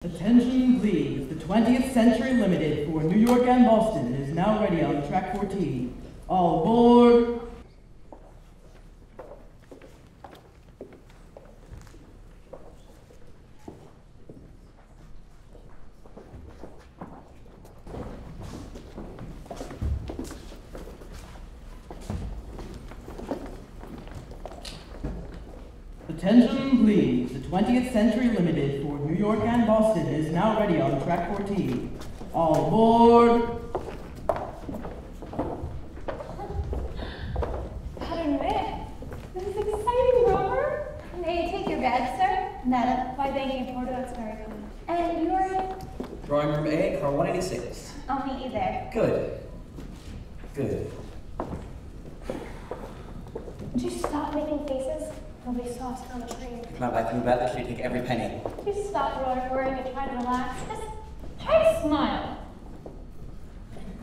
Attention please, the 20th Century Limited for New York and Boston is now ready on track 14. All aboard! Attention please, the 20th Century Limited for New York and Boston is now ready on track 14. All aboard! Pardon me. This is exciting, Grover. May I take your badge, sir? Madam. Why, thank you, Porter. That's very kind. And you're in? Drawing room A, car 186. I'll meet you there. Good. Good. Would you stop making faces? Nobody saw us on the train. Come out like you bet that you take every penny. Would you stop worrying and try to relax? Just try to smile.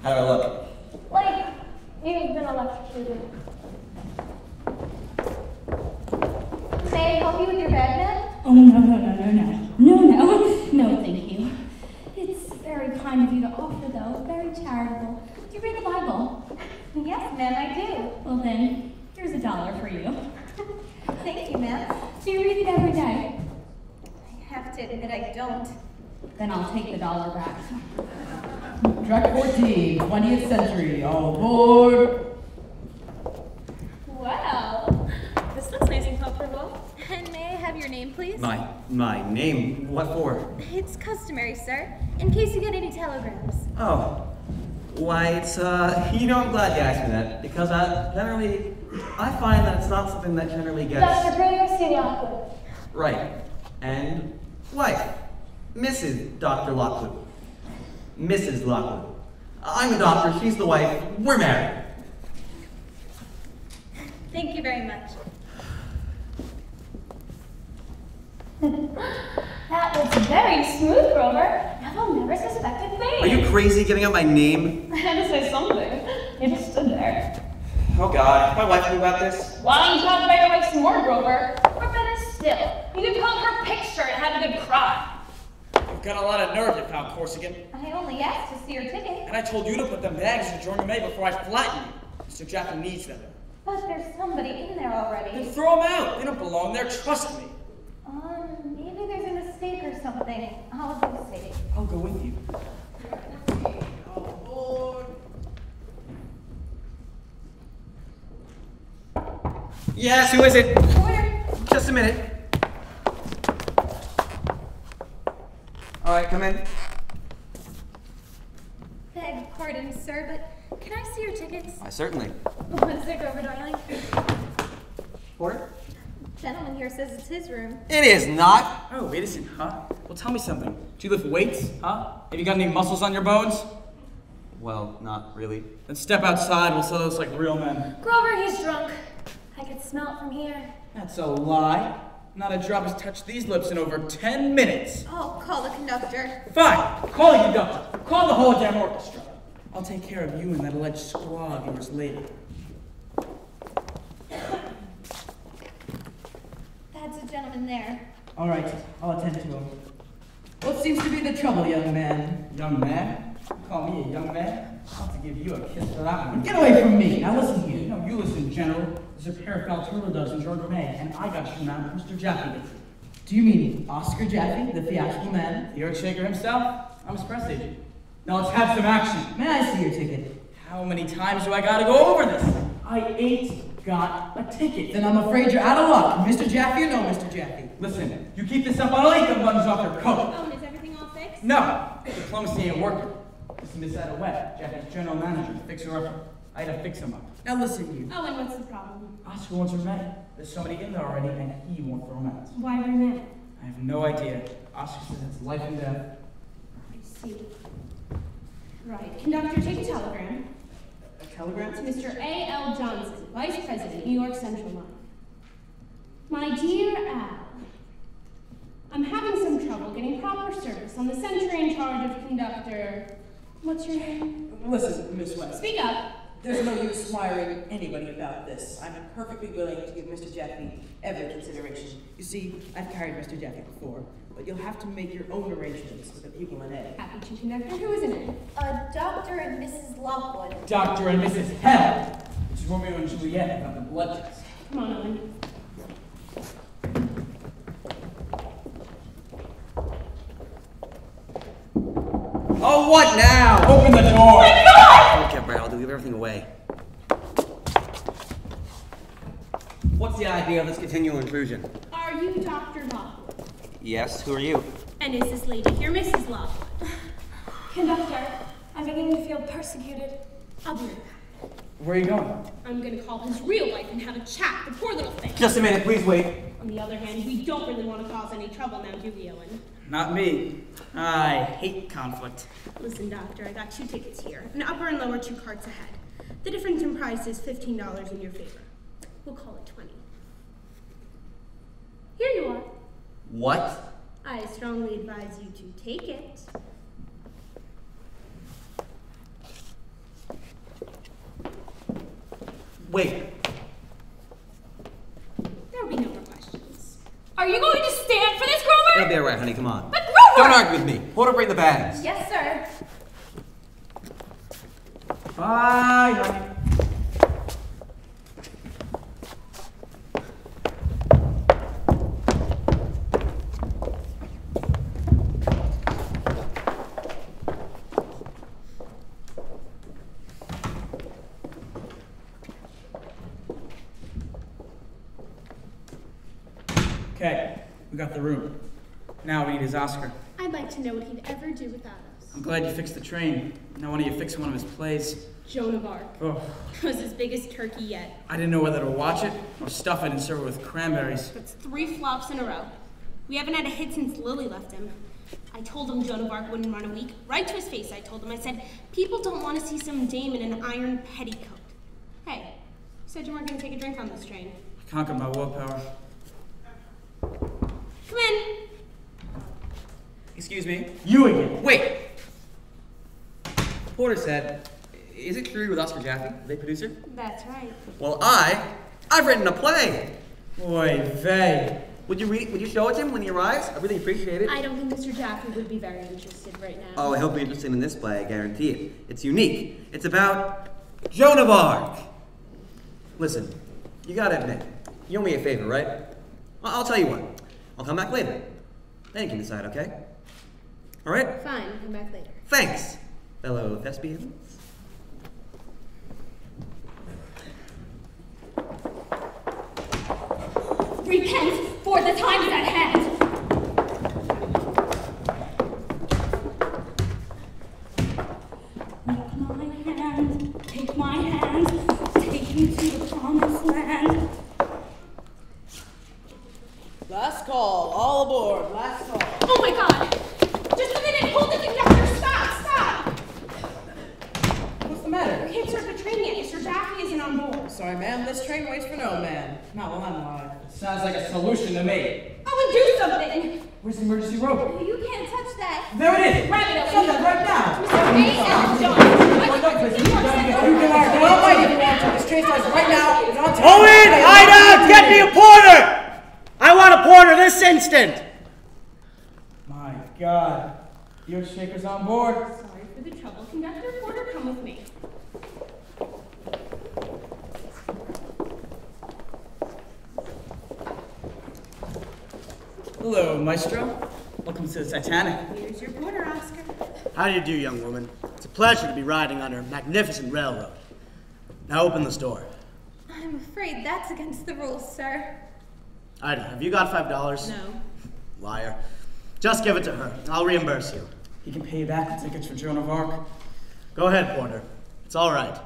How do I look? Like you've been electrocuted. May I help you with your bag, ma'am? Oh, no, thank you. It's very kind of you to offer, though. Very charitable. Do you read the Bible? Yes, ma'am, I do. Well, then, here's $1 for you. Thank you, ma'am. Do you read it every day? I have to admit I don't. Then I'll take the $1 back. Track 14, 20th Century, all aboard! Wow, this looks nice and comfortable. And may I have your name, please? My name? What for? It's customary, sir, in case you get any telegrams. Oh. Why, it's, I'm glad you asked me that, because I find that it's not something that generally gets... Dr. Prager, Lockwood. Right. And wife. Mrs. Dr. Lockwood. Mrs. Lockwood. I'm the doctor, she's the wife, we're married. Thank you very much. That was very smooth, Grover. Now I'll never suspect a thing. Are you crazy giving up my name? I had to say something. You just stood there. Oh God, my wife knew about this. Why don't you talk about your wife some more, Grover? Or better still, you could pull up her picture and have a good cry. You've got a lot of nerve, you found Corsican. I only asked to see your ticket. And I told you to put them bags in drawing room A before I flatten you. Mr. Jaffe needs them. But there's somebody in there already. Then throw them out. They don't belong there, trust me. Maybe there's a mistake or something. I'll go see. I'll go with you. All aboard! Yes, who is it? Porter. Just a minute. All right, come in. Beg pardon, sir, but can I see your tickets? Why, certainly. One sec, Grover, darling. Porter? Gentleman here says it's his room. It is not. Oh, wait a second, huh? Well, tell me something. Do you lift weights, huh? Have you got any muscles on your bones? Well, not really. Then step outside, we'll sell those like real men. Grover, he's drunk. I can smell it from here. That's a lie. Not a drop has touched these lips in over 10 minutes. I'll call the conductor. Fine, call the conductor. Call the whole damn orchestra. I'll take care of you and that alleged squaw of yours later. That's a gentleman there. All right, I'll attend to him. What seems to be the trouble, young man? Young man? You call me a young man? I'll have to give you a kiss for that one. Get away from me! Now listen here. No, you listen, General. There's a pair of Falturla doves in drawing room A, and I got you now, Mr. Jaffe. Do you mean Oscar Jaffe, the theatrical man? The Earthshaker himself? I'm his press agent. Now let's have some action. May I see your ticket? How many times do I gotta go over this? I ain't got a ticket. Then I'm afraid you're out of luck. Mr. Jaffe or no Mr. Jaffe? Listen, you keep this up, I'll eat the buttons off your coat. Oh, and is everything all fixed? No, diplomacy ain't working. This is Miss Ida Webb, Jaffe's general manager. Fix her up. I had to fix him up. Now listen, you. Oh, and what's the problem? Oscar wants her men. There's somebody in there already, and he won't throw them out. Why Renee? I have no idea. Oscar says it's life and death. I see. Right. Conductor, take a telegram. A telegram? To Mr. A.L. Johnson, Vice President, New York Central Line. My dear Al, I'm having some trouble getting proper service on the Century in charge of conductor. What's your name? Listen, Miss Webb. Speak up. There's no use wiring anybody about this. I'm perfectly willing to give Mr. Jaffe every consideration. You see, I've carried Mr. Jaffe before. but you'll have to make your own arrangements with the people in A. Happy to, conductor. Who is in it? Dr. and Mrs. Lockwood. Dr. and Mrs. Hell. It's Romeo and Juliet about the blood test. Come on, Owen. Oh, what now? Open the door! Okay, Brad, I'll give everything away. What's the idea of this continual intrusion? Are you Dr. Lockwood? Yes, who are you? And is this lady here Mrs. Lockwood? Conductor, I'm beginning to feel persecuted. I'll be right back. Where are you going? I'm gonna call his real wife and have a chat, the poor little thing. Just a minute, please wait. On the other hand, we don't really want to cause any trouble now, do we, Owen? Not me. I hate conflict. Listen, Doctor, I got 2 tickets here. An upper and lower 2 carts ahead. The difference in price is $15 in your favor. We'll call it 20. Here you are. What? I strongly advise you to take it. Wait. There'll be no more questions. Are you going to stand for this, Grover? It'll be alright, honey, come on. But Grover! Don't argue with me. Porter, bring the bags. Yes, sir. Bye, honey. Okay, we got the room. Now we need his Oscar. I'd like to know what he'd ever do without us. I'm glad you fixed the train. Now why don't you fix one of his plays? Joan of Arc. Oh, Was his biggest turkey yet. I didn't know whether to watch it or stuff it and serve it with cranberries. That's 3 flops in a row. We haven't had a hit since Lily left him. I told him Joan of Arc wouldn't run a week. Right to his face, I told him. I said, people don't want to see some dame in an iron petticoat. Hey, you said you weren't going to take a drink on this train. I conquered my willpower. Come in. Excuse me? You again. Wait! Porter said, is it true with Oscar Jaffe, the producer? That's right. Well, I've written a play. Boy, vey. Would you show it to him when he arrives? I really appreciate it. I don't think Mr. Jaffe would be very interested right now. Oh, he'll be interested in this play, I guarantee it. It's unique. It's about Joan of Arc. Listen, you gotta admit, you owe me a favor, right? I'll tell you what. I'll come back later. Then you can decide, okay? All right? Fine, come back later. Thanks, fellow thespians. Repent, for the time is at hand. Take my hand, take me to the promised land. Last call, all aboard, last call. Oh my god! Just a minute, hold the conductor! Stop! What's the matter? We can't start the train yet. Mr. Jaffe isn't on board. Sorry, ma'am, this train waits for no man. Not while I'm alive. Sounds like a solution to me. Oh, and do something! Where's the emergency rope? You can't touch that. There it is! Grab it, Shut Owen. that right now! A.L. John. You can argue all night if you want to. This train starts right now. It's on time. Owen, Ida, get me a porter! I want a porter this instant! My God. The Earthshaker's on board. Sorry for the trouble. Conductor Porter, come with me. Hello, Maestro. Welcome to the Titanic. Here's your porter, Oscar. How do you do, young woman? It's a pleasure to be riding on our magnificent railroad. Now open this door. I'm afraid that's against the rules, sir. Ida, have you got $5? No. Liar. Just give it to her. I'll reimburse you. He can pay you back the tickets for Joan of Arc. Go ahead, Porter. It's all right.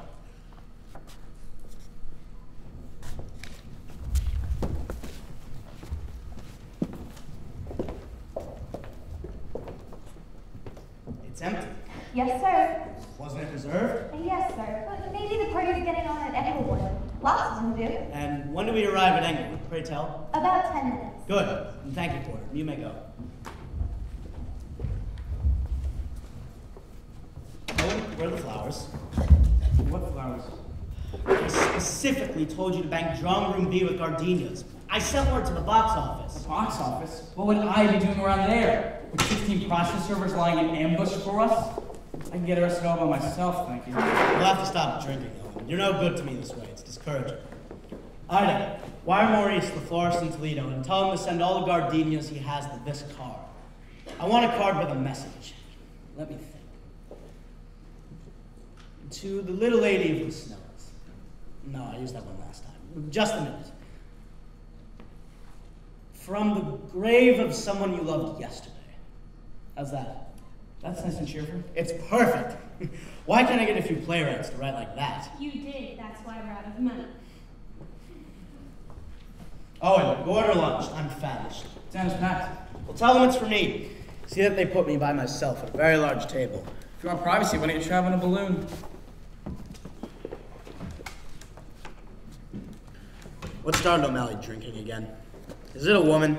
It's empty. Yes, sir. Wasn't it reserved? Yes, sir. But maybe the party's getting on at Englewood. Lots of them do. And when do we arrive at Englewood, pray tell? About 10 minutes. Good. And thank you, Porter. You may go. Owen, where are the flowers? What flowers? I specifically told you to bank drawing room B with gardenias. I sent word to the box office. Box office? What would I be doing around there? With 16 process servers lying in ambush for us? I can get arrested all by myself, thank you. You'll have to stop drinking, Owen. You're no good to me this way. It's discouraging. Ida, wire Maurice the florist in Toledo and tell him to send all the gardenias he has to this card. I want a card with a message. Let me think. To the little lady of the snows. No, I used that one last time. Just a minute. From the grave of someone you loved yesterday. How's that? That's nice and cheerful. It's perfect. Why can't I get a few playwrights to write like that? You did, that's why we're out of money. Owen, go order lunch. I'm famished. Dinner's packed. Well, tell them it's for me. See that they put me by myself at a very large table. If you want privacy, why don't you travel in a balloon? What's started O'Malley drinking again? Is it a woman?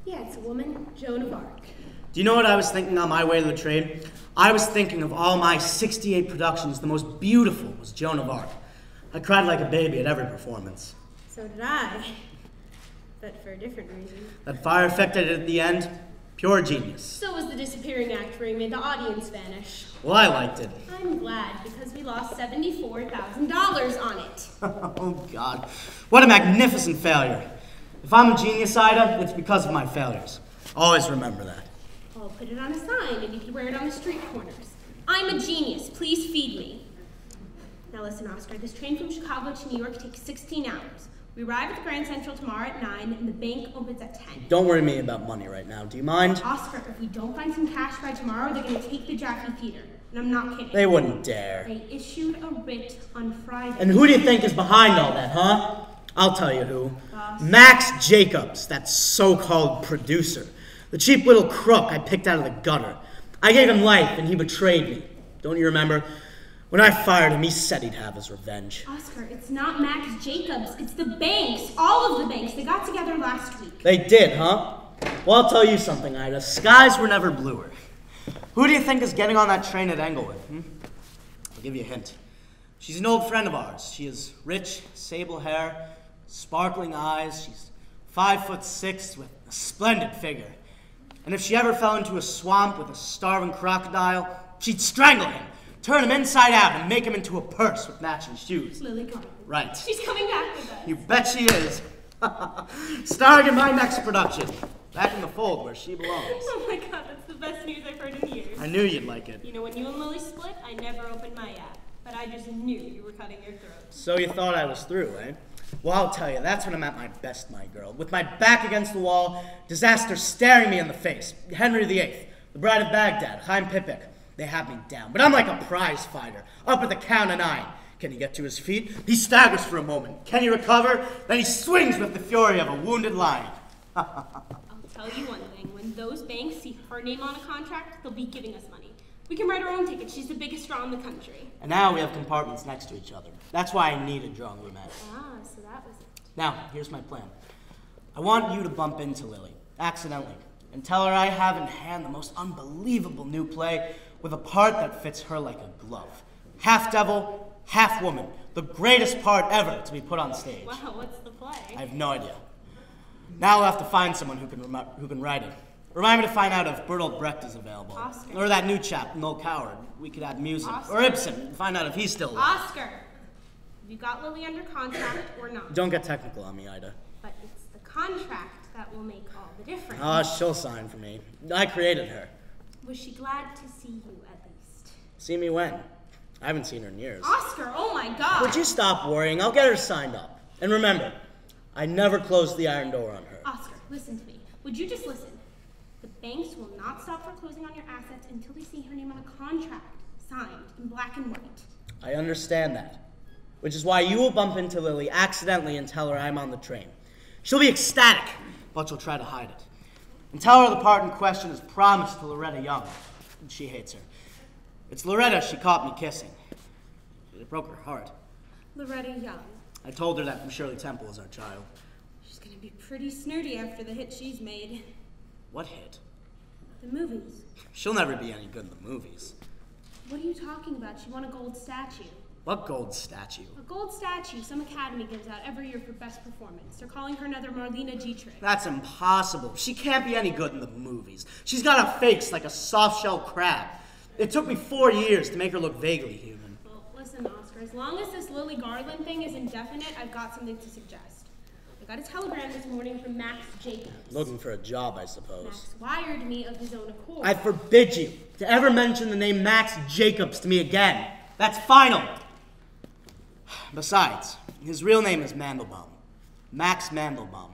Yeah, it's a woman, Joan of Arc. Do you know what I was thinking on my way to the trade? I was thinking of all my 68 productions, the most beautiful was Joan of Arc. I cried like a baby at every performance. So did I, but for a different reason. That fire effect I did at the end, pure genius. So was the disappearing act where he made the audience vanish. Well, I liked it. I'm glad, because we lost $74,000 on it. Oh, God. What a magnificent failure. If I'm a genius, Ida, it's because of my failures. Always remember that. I'll put it on a sign, and you can wear it on the street corners. I'm a genius. Please feed me. Now listen, Oscar. This train from Chicago to New York takes 16 hours. We arrive at the Grand Central tomorrow at 9, and the bank opens at 10. Don't worry me about money right now. Do you mind? Oscar, if we don't find some cash by tomorrow, they're going to take the Jaffe Theater. And I'm not kidding. They wouldn't dare. They issued a writ on Friday. And who do you think is behind all that, huh? I'll tell you who. Boss. Max Jacobs, that so-called producer. The cheap little crook I picked out of the gutter. I gave him life and he betrayed me. Don't you remember? When I fired him, he said he'd have his revenge. Oscar, it's not Max Jacobs. It's the banks. All of the banks. They got together last week. They did, huh? Well, I'll tell you something, Ida. Skies were never bluer. Who do you think is getting on that train at Englewood? I'll give you a hint. She's an old friend of ours. She has rich, sable hair, sparkling eyes. She's 5'6" with a splendid figure. And if she ever fell into a swamp with a starving crocodile, she'd strangle him, turn him inside out, and make him into a purse with matching shoes. Lily Carter. Right. She's coming back with us. You bet she is. Starring in my next production. Back in the fold where she belongs. Oh my God, that's the best news I've heard in years. I knew you'd like it. You know, when you and Lily split, I never opened my app. But I just knew you were cutting your throat. So you thought I was through, eh? Well, I'll tell you, that's when I'm at my best, my girl. With my back against the wall, disaster staring me in the face. Henry VIII, the Bride of Baghdad, Chaim Pipik. They have me down, but I'm like a prize fighter, up at the count of 9. Can he get to his feet? He staggers for a moment. Can he recover? Then he swings with the fury of a wounded lion. I'll tell you one thing. When those banks see her name on a contract, they'll be giving us money. We can write our own ticket. She's the biggest draw in the country. And now we have compartments next to each other. That's why I needed drawing roomette. Ah, so that was it. Now, here's my plan. I want you to bump into Lily, accidentally, and tell her I have in hand the most unbelievable new play with a part that fits her like a glove. Half devil, half woman. The greatest part ever to be put on stage. Wow, what's the play? I have no idea. Now I'll have to find someone who can write it. Remind me to find out if Bertolt Brecht is available. Oscar. Or that new chap, Noel Coward. We could add music. Oscar. Or Ibsen. Find out if he's still alive. Oscar! Have you got Lily under contract or not? Don't get technical on me, Ida. But it's the contract that will make all the difference. Ah, she'll sign for me. I created her. Was she glad to see you at least? See me when? I haven't seen her in years. Oscar, oh my God! Would you stop worrying? I'll get her signed up. And remember, I never closed the iron door on her. Oscar, listen to me. Would you just listen? The banks will not stop foreclosing on your assets until they see her name on a contract, signed in black and white. I understand that. Which is why you will bump into Lily accidentally and tell her I'm on the train. She'll be ecstatic, but she'll try to hide it. And tell her the part in question is promised to Loretta Young. And she hates her. It's Loretta she caught me kissing. It broke her heart. Loretta Young. I told her that from Shirley Temple as our child. She's gonna be pretty snooty after the hit she's made. What hit? The movies. She'll never be any good in the movies. What are you talking about? She won a gold statue. What gold statue? A gold statue some academy gives out every year for best performance. They're calling her another Marlena Dietrich. That's impossible. She can't be any good in the movies. She's got a face like a soft-shell crab. It took me 4 years to make her look vaguely human. Well, listen, Oscar, as long as this Lily Garland thing is indefinite, I've got something to suggest. I got a telegram this morning from Max Jacobs. Looking for a job, I suppose. Max wired me of his own accord. I forbid you to ever mention the name Max Jacobs to me again. That's final. Besides, his real name is Mandelbaum. Max Mandelbaum.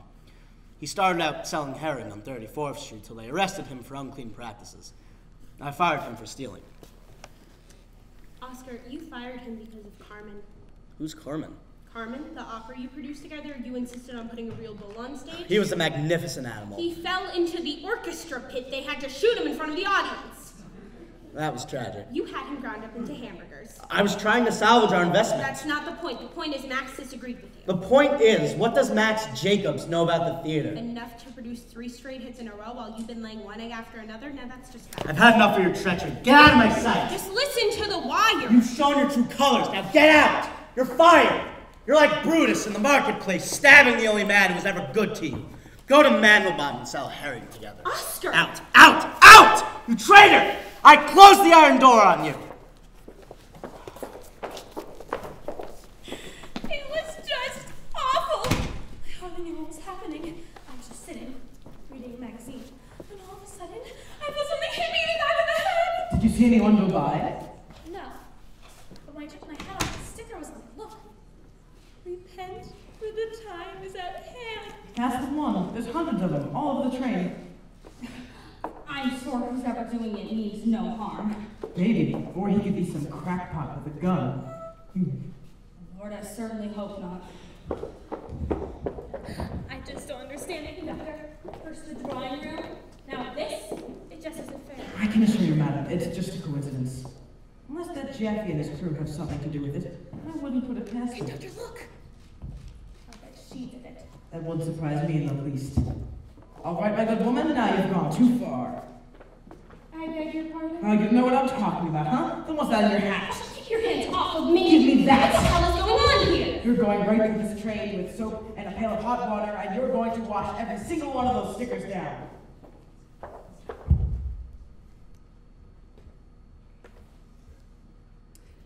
He started out selling herring on 34th Street till they arrested him for unclean practices. I fired him for stealing. Oscar, you fired him because of Carmen. Who's Carmen? Carmen, the opera you produced together, you insisted on putting a real bull on stage. He was a magnificent animal. He fell into the orchestra pit. They had to shoot him in front of the audience. That was tragic. You had him ground up into hamburgers. I was trying to salvage our investment. That's not the point. The point is Max disagreed with you. The point is, what does Max Jacobs know about the theater? Enough to produce 3 straight hits in a row while you've been laying one egg after another? Now that's just bad. I've had enough of your treachery. Get out of my sight. Just listen to the wire. You've shown your true colors. Now get out. You're fired. You're like Brutus in the marketplace, stabbing the only man who was ever good to you. Go to Mandelbaum and sell herring together. Oscar! Out! Out! Out! You traitor! I closed the iron door on you. It was just awful. I hardly knew what was happening. I was just sitting, reading a magazine, and all of a sudden, I felt something hit me in the back of the head. Did you see anyone go by? No. But when I took my hat off, the sticker was on it. Look. Repent, for the time is at hand. Cast of one. There's hundreds of them, all over the train. I'm sure who's ever doing it means no harm. Maybe. Or he could be some crackpot with a gun. Lord, I certainly hope not. I just don't understand it, conductor. First the drawing room, now this. It just isn't fair. I can assure you, madam, it's just a coincidence. Unless that Jeffy and his crew have something to do with it, I wouldn't put it past them. Conductor, look. I'll bet she did it. That wouldn't surprise me in the least. All right, my good woman, now you've gone too far. I beg your pardon? You know what I'm talking about, huh? Then what's that in your hat? Keep your hands off of me! Give me that! What the hell is going on here? You're going right through this train with soap and a pail of hot water, and you're going to wash every single one of those stickers down.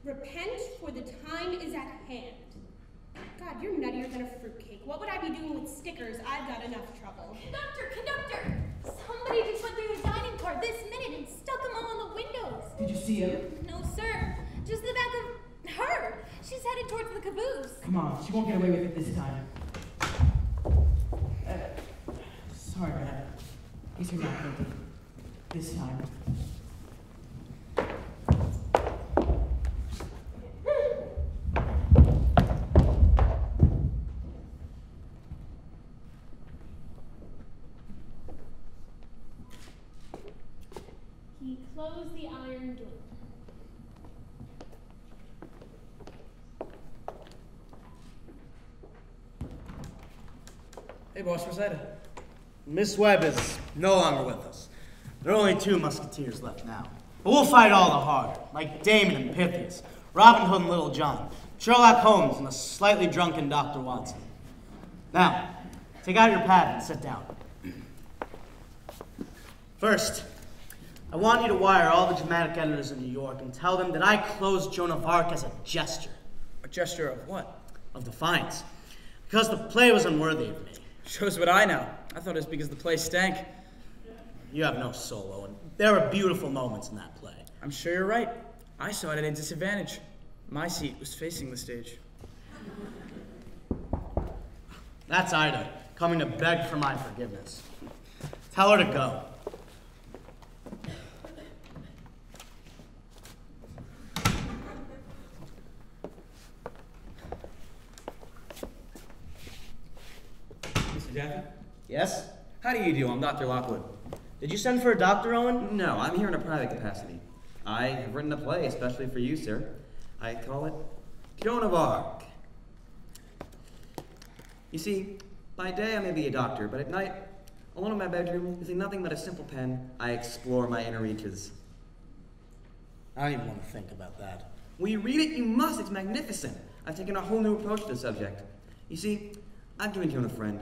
Repent, for the time is at hand. God, you're nuttier than a fruitcake. What would I be doing with stickers? I've got enough trouble. Conductor! Somebody just went through the dining car this minute and stuck them all on the windows. Did you see him? No, sir. Just the back of her. She's headed towards the caboose. Come on, she won't get away with it this time. Sorry, man. These are not guilty. This time. He closed the iron door. Hey, boss, where's that? Miss Webb is no longer with us. There are only 2 musketeers left now. But we'll fight all the harder, like Damon and Pythias, Robin Hood and Little John, Sherlock Holmes and the slightly drunken Dr. Watson. Now, take out your pad and sit down. First, I want you to wire all the dramatic editors in New York and tell them that I closed Joan of Arc as a gesture. A gesture of what? Of defiance. Because the play was unworthy of me. Shows what I know. I thought it was because the play stank. You have no soul, Owen. There were beautiful moments in that play. I'm sure you're right. I saw it at a disadvantage. My seat was facing the stage. That's Ida, coming to beg for my forgiveness. Tell her to go. Mr. Jaffe? Yes? How do you do? I'm Dr. Lockwood. Did you send for a doctor, Owen? No, I'm here in a private capacity. I have written a play especially for you, sir. I call it Joan of Arc. You see, by day I may be a doctor, but at night, alone in my bedroom, using nothing but a simple pen, I explore my inner reaches. I don't even want to think about that. When you read it, you must. It's magnificent. I've taken a whole new approach to the subject. You see, I've given Joan a friend.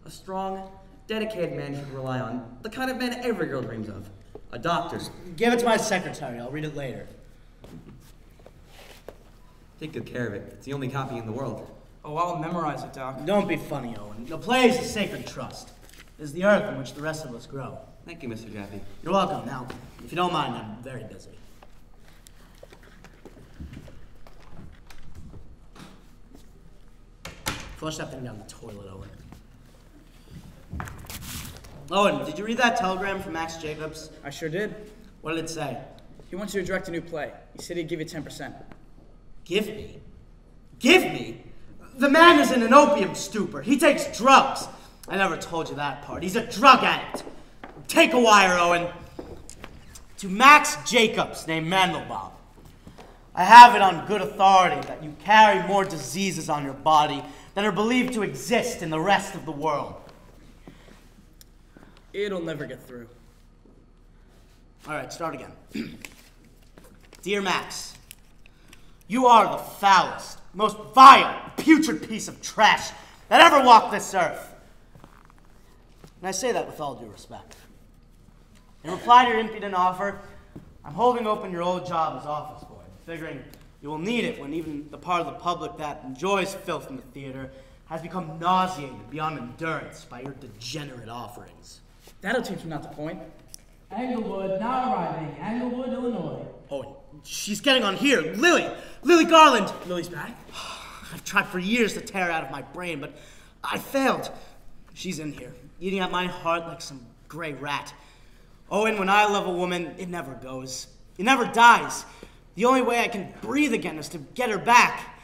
A strong, dedicated man you can rely on. The kind of man every girl dreams of. A doctor. Give it to my secretary. I'll read it later. Take good care of it. It's the only copy in the world. Oh, I'll memorize it, Doc. Don't be funny, Owen. The play is a sacred trust. It is the earth in which the rest of us grow. Thank you, Mr. Jaffe. You're welcome. Now, if you don't mind, I'm very busy. Flush that thing down the toilet, Owen. Owen, did you read that telegram from Max Jacobs? I sure did. What did it say? He wants you to direct a new play. He said he'd give you 10%. Give me? Give me? The man is in an opium stupor. He takes drugs. I never told you that part. He's a drug addict. Take a wire, Owen. To Max Jacobs, named Mandelbaum. I have it on good authority that you carry more diseases on your body than are believed to exist in the rest of the world. It'll never get through. All right, start again. Dear Max, you are the foulest, most vile, putrid piece of trash that ever walked this earth. And I say that with all due respect. In reply to your impudent offer, I'm holding open your old job as office boy, figuring you will need it when even the part of the public that enjoys filth in the theater has become nauseated beyond endurance by your degenerate offerings. That'll teach him not to point. Englewood, now arriving. Englewood, Illinois. Oh, she's getting on here. Lily Garland. Lily's back? I've tried for years to tear her out of my brain, but I failed. She's in here, eating at my heart like some gray rat. Owen, when I love a woman, it never goes. It never dies. The only way I can breathe again is to get her back.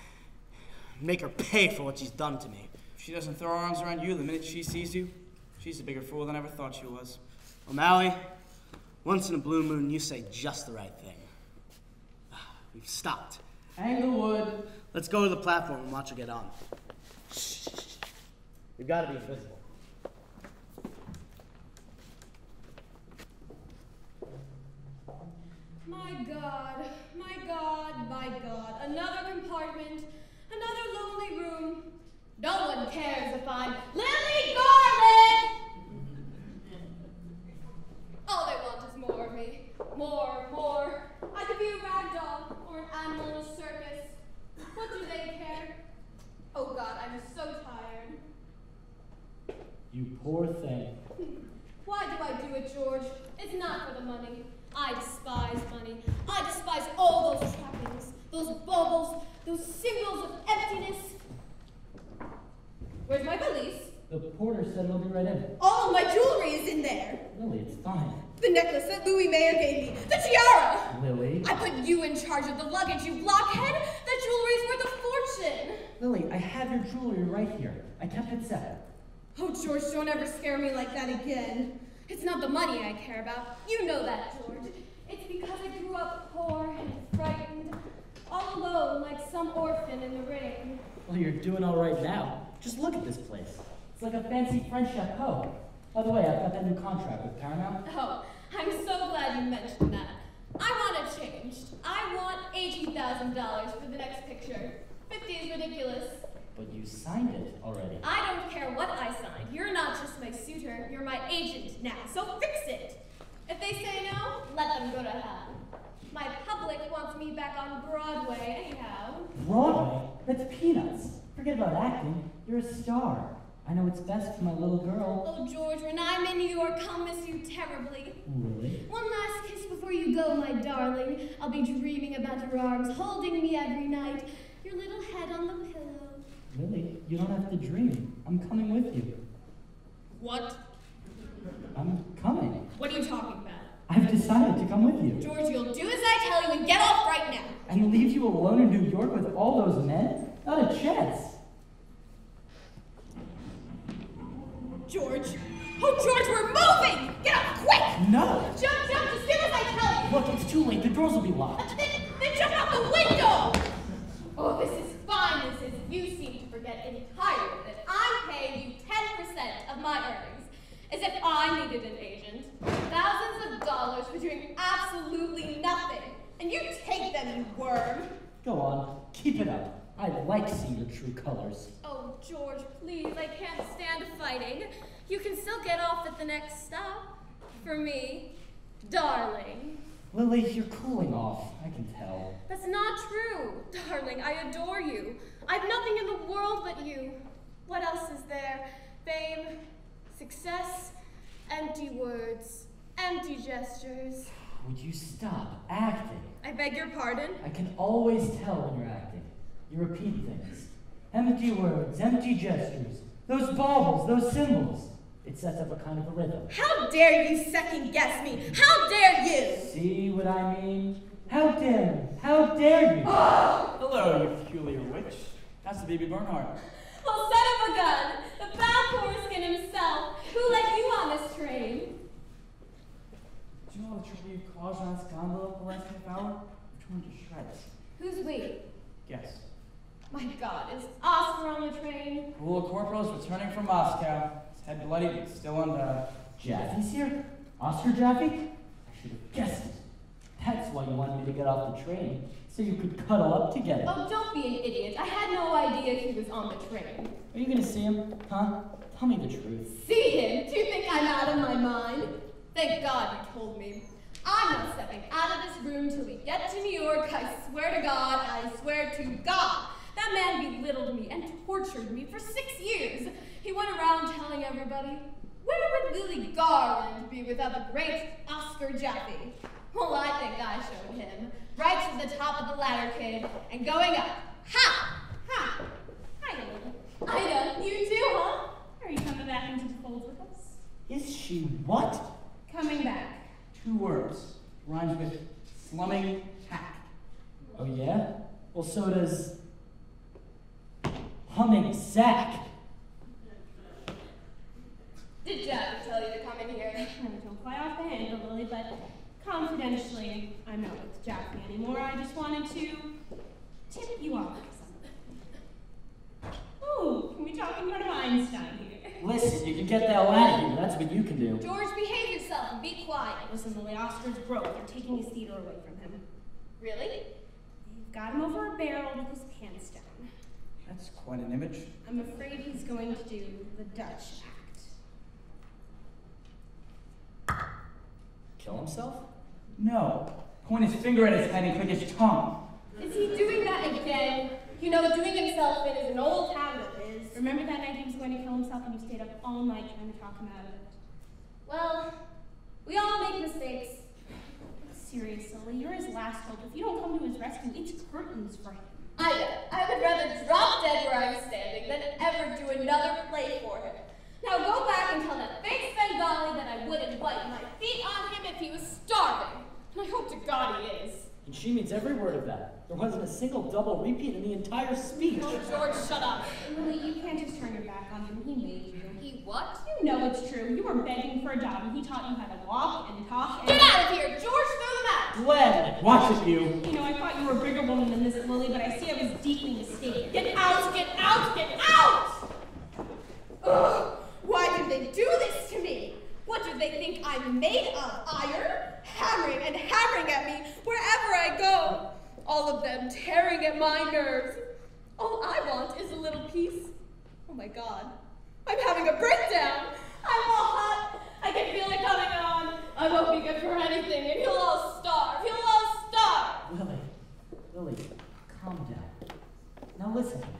Make her pay for what she's done to me. If she doesn't throw her arms around you the minute she sees you, she's a bigger fool than I ever thought she was. O'Malley, once in a blue moon, you say just the right thing. We've stopped. Englewood. Let's go to the platform and watch her get on. Shh. We've got to be invisible. My God, another compartment, another lonely room. No one cares if I'm Lily Garland! All they want is more of me. More. I could be a rag doll or an animal in a circus. What do they care? Oh God, I'm so tired. You poor thing. Why do I do it, George? It's not for the money. I despise money. I despise all those trappings, those baubles, those symbols of emptiness. Where's my valise? The porter said it'll be right in. All my jewelry is in there. Lily, it's fine. The necklace that Louis Mayer gave me. The tiara. Lily? I put you in charge of the luggage, you blockhead. That jewelry's worth a fortune. Lily, I have your jewelry right here. I kept it separate. Oh, George, don't ever scare me like that again. It's not the money I care about. You know that, George. It's because I grew up poor and frightened, all alone like some orphan in the rain. Well, you're doing all right now. Just look at this place. It's like a fancy French chapeau. By the way, I've got that new contract with Paramount. Oh, I'm so glad you mentioned that. I want it changed. I want $80,000 for the next picture. 50 is ridiculous. But you signed it already. I don't care what I signed. You're not just my suitor, you're my agent now, so fix it. If they say no, let them go to hell. My public wants me back on Broadway anyhow. Broadway? That's peanuts. Forget about acting. You're a star. I know what's best for my little girl. Oh, George, when I'm in New York, I'll miss you terribly. Really? One last kiss before you go, my darling. I'll be dreaming about your arms, holding me every night, your little head on the pillow. Lily, you don't have to dream. I'm coming with you. What? I'm coming. What are you talking about? I've decided to come with you. George, you'll do as I tell you and get off right now. And leave you alone in New York with all those men? Not a chance. George. Oh, George, we're moving! Get up, quick! No! Jump, just do as I tell you! Look, it's too late. The doors will be locked. Then jump out the window! Oh, this is fine, this is. You seem to forget entirely that I'm paying you 10% of my earnings, as if I needed an agent. Thousands of dollars for doing absolutely nothing. And you take them, you worm. Go on, keep it up. I like seeing your true colors. Oh, George, please, I can't stand fighting. You can still get off at the next stop. For me, darling. Lily, you're cooling off. I can tell. That's not true. Darling, I adore you. I've nothing in the world but you. What else is there? Fame, success, empty words, empty gestures. Would you stop acting? I beg your pardon? I can always tell when you're acting. You repeat things. Empty words, empty gestures. Those baubles, those symbols. It sets up a kind of a rhythm. How dare you second guess me? How dare you? See what I mean? How dare you? How dare you? Hello, you peculiar witch. That's the baby Bernhard. Well, son of a gun, the foul Corskin himself, who let you on this train? Do you know the trouble you caused on this gondola the last half hour? We're torn to shreds. Who's we? Guess. My God, is Oscar on the train? Rule of Corporals returning from Moscow. His head bloody, but still unbowed. Jaffe's here? Oscar Jaffe? I should have guessed it. That's why you wanted me to get off the train, so you could cuddle up together. Oh, don't be an idiot. I had no idea he was on the train. Are you gonna see him, huh? Tell me the truth. See him? Do you think I'm out of my mind? Thank God you told me. I'm not stepping out of this room till we get to New York. I swear to God, I swear to God. That man belittled me and tortured me for 6 years. He went around telling everybody, where would Lily Garland be without the great Oscar Jaffe? Well, I think I showed him. Right to the top of the ladder, kid, and going up. Ha! Ha! Hi, Lily. Ida, you too, huh? Are you coming back into the fold with us? Is she what? Coming back. 2 words. Rhymes with slumming hack. Oh yeah? Well, so does humming sack. Did Jack tell you to come in here? Don't fly off the handle, Lily, but confidentially, I'm not with Jaffe anymore. I just wanted to tip you off something. Ooh, can we talk in front of Einstein here? Listen, you can get the hell out of here. That's what you can do. George, behave yourself and be quiet. Listen, Lily, Oscar's broke. They're taking his theater away from him. Really? They've got him over a barrel with his pants down. That's quite an image. I'm afraid he's going to do the Dutch act. Kill himself? No. Point his finger at his head and click his tongue. Is he doing that again? You know, doing himself in is an old habit of his. Remember that night he was going to kill himself and you stayed up all night trying to talk him out of it? Well, we all make mistakes. Seriously, you're his last hope. If you don't come to his rescue, it's curtains for him. I would rather drop dead where I'm standing than ever do another play for him. Now go back and tell that fake Bengali that I wouldn't wipe my feet on him if he was starving. And I hope to God he is. And she means every word of that. There wasn't a single double repeat in the entire speech. Oh, George, shut up. Lily, you can't just turn your back on him. He made you. He what? You know it's true. You were begging for a job and he taught you how to walk and talk and... Get out of here! George, throw them out! Glenn! Watch it, you. You know, I thought you were a bigger woman than this, Lily, but I see I was deeply mistaken. Get out! Get out! Get out! Ugh! Why did they do this to me? What do they think I'm made of? Iron? Hammering and hammering at me wherever I go. All of them tearing at my nerves. All I want is a little peace. Oh my God. I'm having a breakdown. I'm all hot. I can feel it coming on. I won't be good for anything, and you'll all starve. You'll all starve. Lily, calm down. Now listen to me.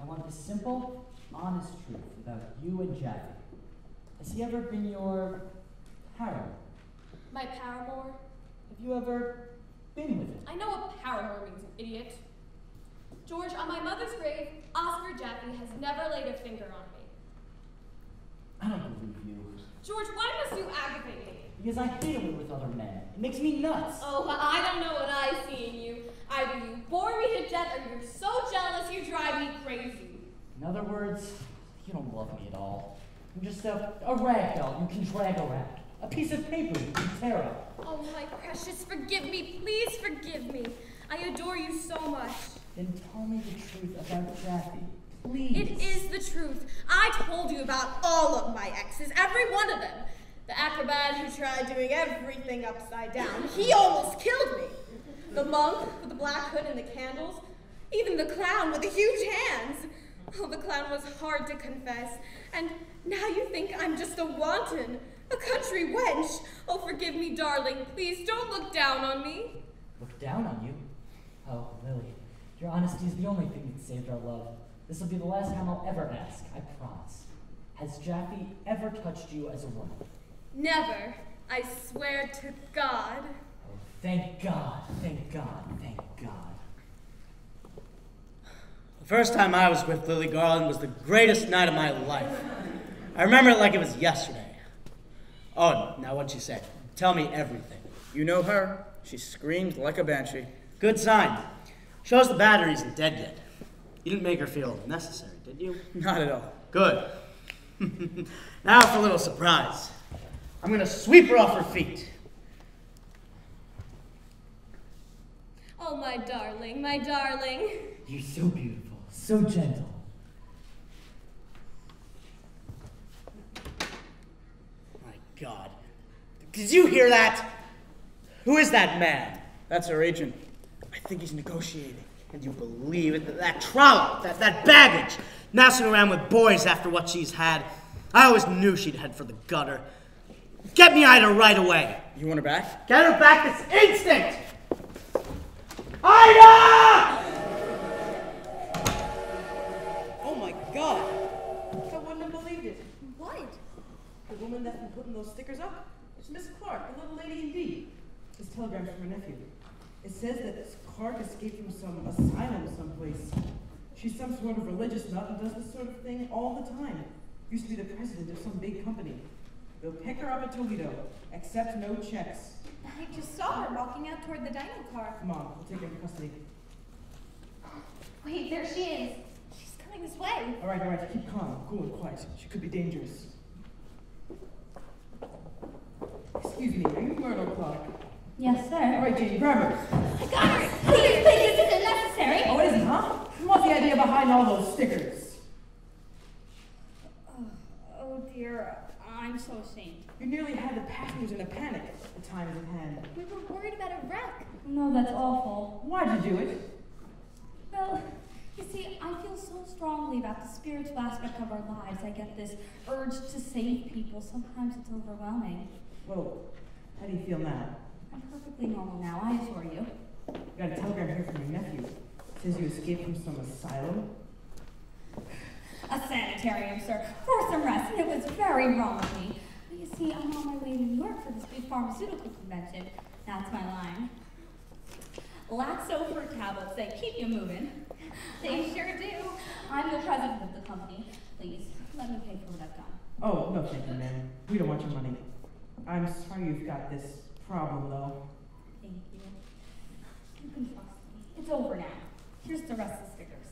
I want the simple, honest truth about you and Jaffe. Has he ever been your paramour? My paramour? Have you ever been with him? I know what paramour means, you idiot. George, on my mother's grave, Oscar Jaffe has never laid a finger on me. I don't believe you. George, why must you aggravate me? Because I hate it with other men. It makes me nuts. Oh, I don't know what I see in you. Either you bore me to death or you're so jealous you drive me crazy. In other words, you don't love me at all. I'm just a rag doll you can drag around. A piece of paper you can tear up. Oh, my precious, forgive me. Please forgive me. I adore you so much. Then tell me the truth about Jaffe. Please. It is the truth. I told you about all of my exes, every one of them. The acrobat who tried doing everything upside down. He almost killed me. The monk with the black hood and the candles. Even the clown with the huge hands. Oh, the clown was hard to confess. And now you think I'm just a wanton, a country wench. Oh, forgive me, darling. Please don't look down on me. Look down on you? Oh, Lily, your honesty is the only thing that saved our love. This will be the last time I'll ever ask, I promise. Has Jaffe ever touched you as a woman? Never. I swear to God. Oh, thank God, thank God, thank God. The first time I was with Lily Garland was the greatest night of my life. I remember it like it was yesterday. Oh, now what'd she say? Tell me everything. You know her. She screamed like a banshee. Good sign. Shows the battery isn't dead yet. You didn't make her feel necessary, did you? Not at all. Good. Now for a little surprise. I'm gonna sweep her off her feet. Oh, my darling, my darling. You're so beautiful, so gentle. My God. Did you hear that? Who is that man? That's her agent. I think he's negotiating. And you believe it? That trollop, that baggage, messing around with boys after what she's had. I always knew she'd head for the gutter. Get me Ida right away. You want her back? Get her back this instant! Ida! Oh my God! I wouldn't have believed it. What? The woman that's been putting those stickers up? It's Miss Clark, the little lady indeed. This telegram's from her nephew. It says that Clark escaped from some asylum someplace. She's some sort of religious nut and does this sort of thing all the time. Used to be the president of some big company. They'll pick her up at Toledo, accept no checks. I just saw her walking out toward the dining car. Come on, we'll take her into custody. Wait, there she is. She's coming this way. All right, keep calm, cool and quiet. She could be dangerous. Excuse me, are you Myrtle Clark? Yes, sir. All right, Jane, grab her. I got her! Please, this isn't necessary! Oh, it isn't, huh? What's the idea behind all those stickers? Oh dear, I'm so ashamed. You nearly had the passengers in a panic. The time is at hand. We were worried about a wreck. No, that's awful. Why'd you do it? Well, you see, I feel so strongly about the spiritual aspect of our lives. I get this urge to save people. Sometimes it's overwhelming. Well, how do you feel now? I'm perfectly normal now, I assure you. Got a telegram here from your nephew. Says you escaped from some asylum. A sanitarium, sir, for some rest, and it was very wrong of me. But you see, I'm on my way to New York for this big pharmaceutical convention. That's my line. Laxo for tablets, they keep you moving. They sure do. I'm the president of the company. Please, let me pay for what I've done. Oh, no thank you, ma'am. We don't want your money. I'm sorry you've got this problem, though. Thank you. You can trust me. It's over now. Here's the rest of the stickers.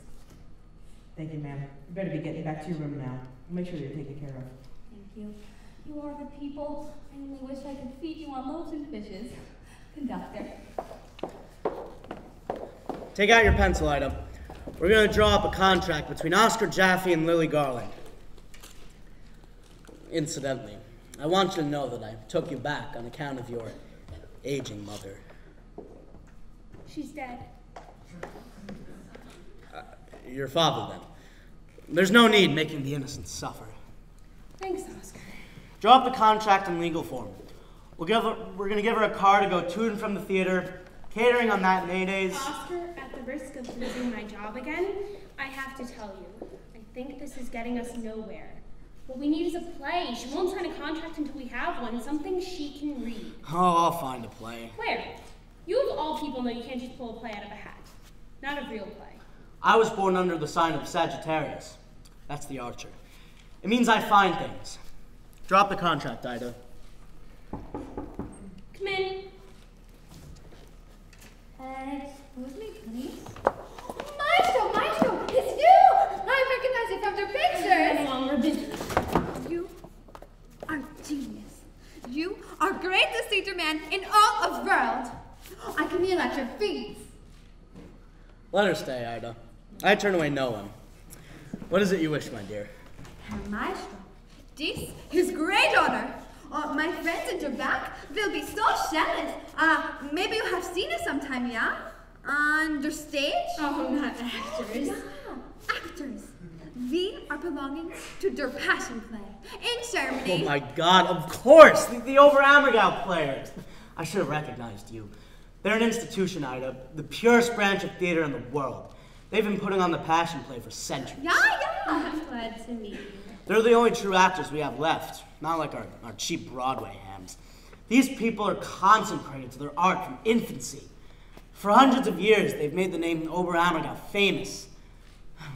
Thank you, ma'am. You better be getting back to your room now. Make sure you're taken care of. Thank you. You are good people. I only wish I could feed you on loaves and fishes. Conductor. Take out your pencil, Ida. We're going to draw up a contract between Oscar Jaffe and Lily Garland. Incidentally, I want you to know that I took you back on account of your aging mother. She's dead. Your father, then. There's no need making the innocent suffer. Thanks, Oscar. Draw up the contract in legal form. We're going to give her a car to go to and from the theater, catering on matinee days. Oscar, at the risk of losing my job again, I have to tell you, I think this is getting us nowhere. What we need is a play. She won't sign a contract until we have one, something she can read. Oh, I'll find a play. Where? You of all people know you can't just pull a play out of a hat. Not a real play. I was born under the sign of Sagittarius. That's the archer. It means I find things. Drop the contract, Ida. Come in. Excuse me, please. Maestro, it's you! I recognize you from your pictures. No longer business. You are genius. You are greatest theater man in all of world. I can kneel at your feet. Let her stay, Ida. I turn away no one. What is it you wish, my dear? Herr Maestro, this is great honor. My friends in the back will be so jealous. Maybe you have seen us sometime, yeah? On the stage? Oh, not actors. Yeah, actors. We are belonging to their passion play in Germany. Oh my God, of course! The Oberammergau players. I should have recognized you. They're an institution, Ida, the purest branch of theater in the world. They've been putting on the passion play for centuries. Yeah. I'm glad to meet you. They're the only true actors we have left, not like our cheap Broadway hams. These people are consecrated to their art from infancy. For hundreds of years, they've made the name Oberammergau famous.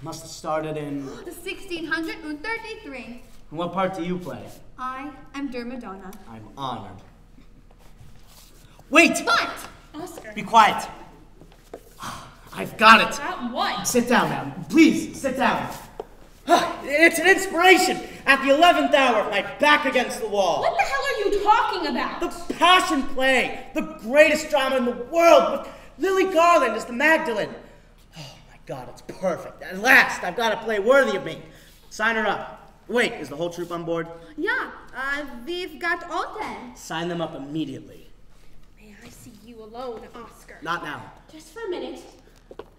Must have started in... 1633. And what part do you play? I am their Madonna. I'm honored. Wait! What? Oscar. Be quiet. I've got it. At what? Sit down now. Please, sit down. It's an inspiration. At the 11th hour, my back against the wall. What the hell are you talking about? The Passion Play. The greatest drama in the world. With Lily Garland as the Magdalene. Oh my God, it's perfect. At last, I've got a play worthy of me. Sign her up. Wait, is the whole troupe on board? Yeah, we've got all 10. Sign them up immediately. May I see you alone, Oscar? Not now. Just for a minute.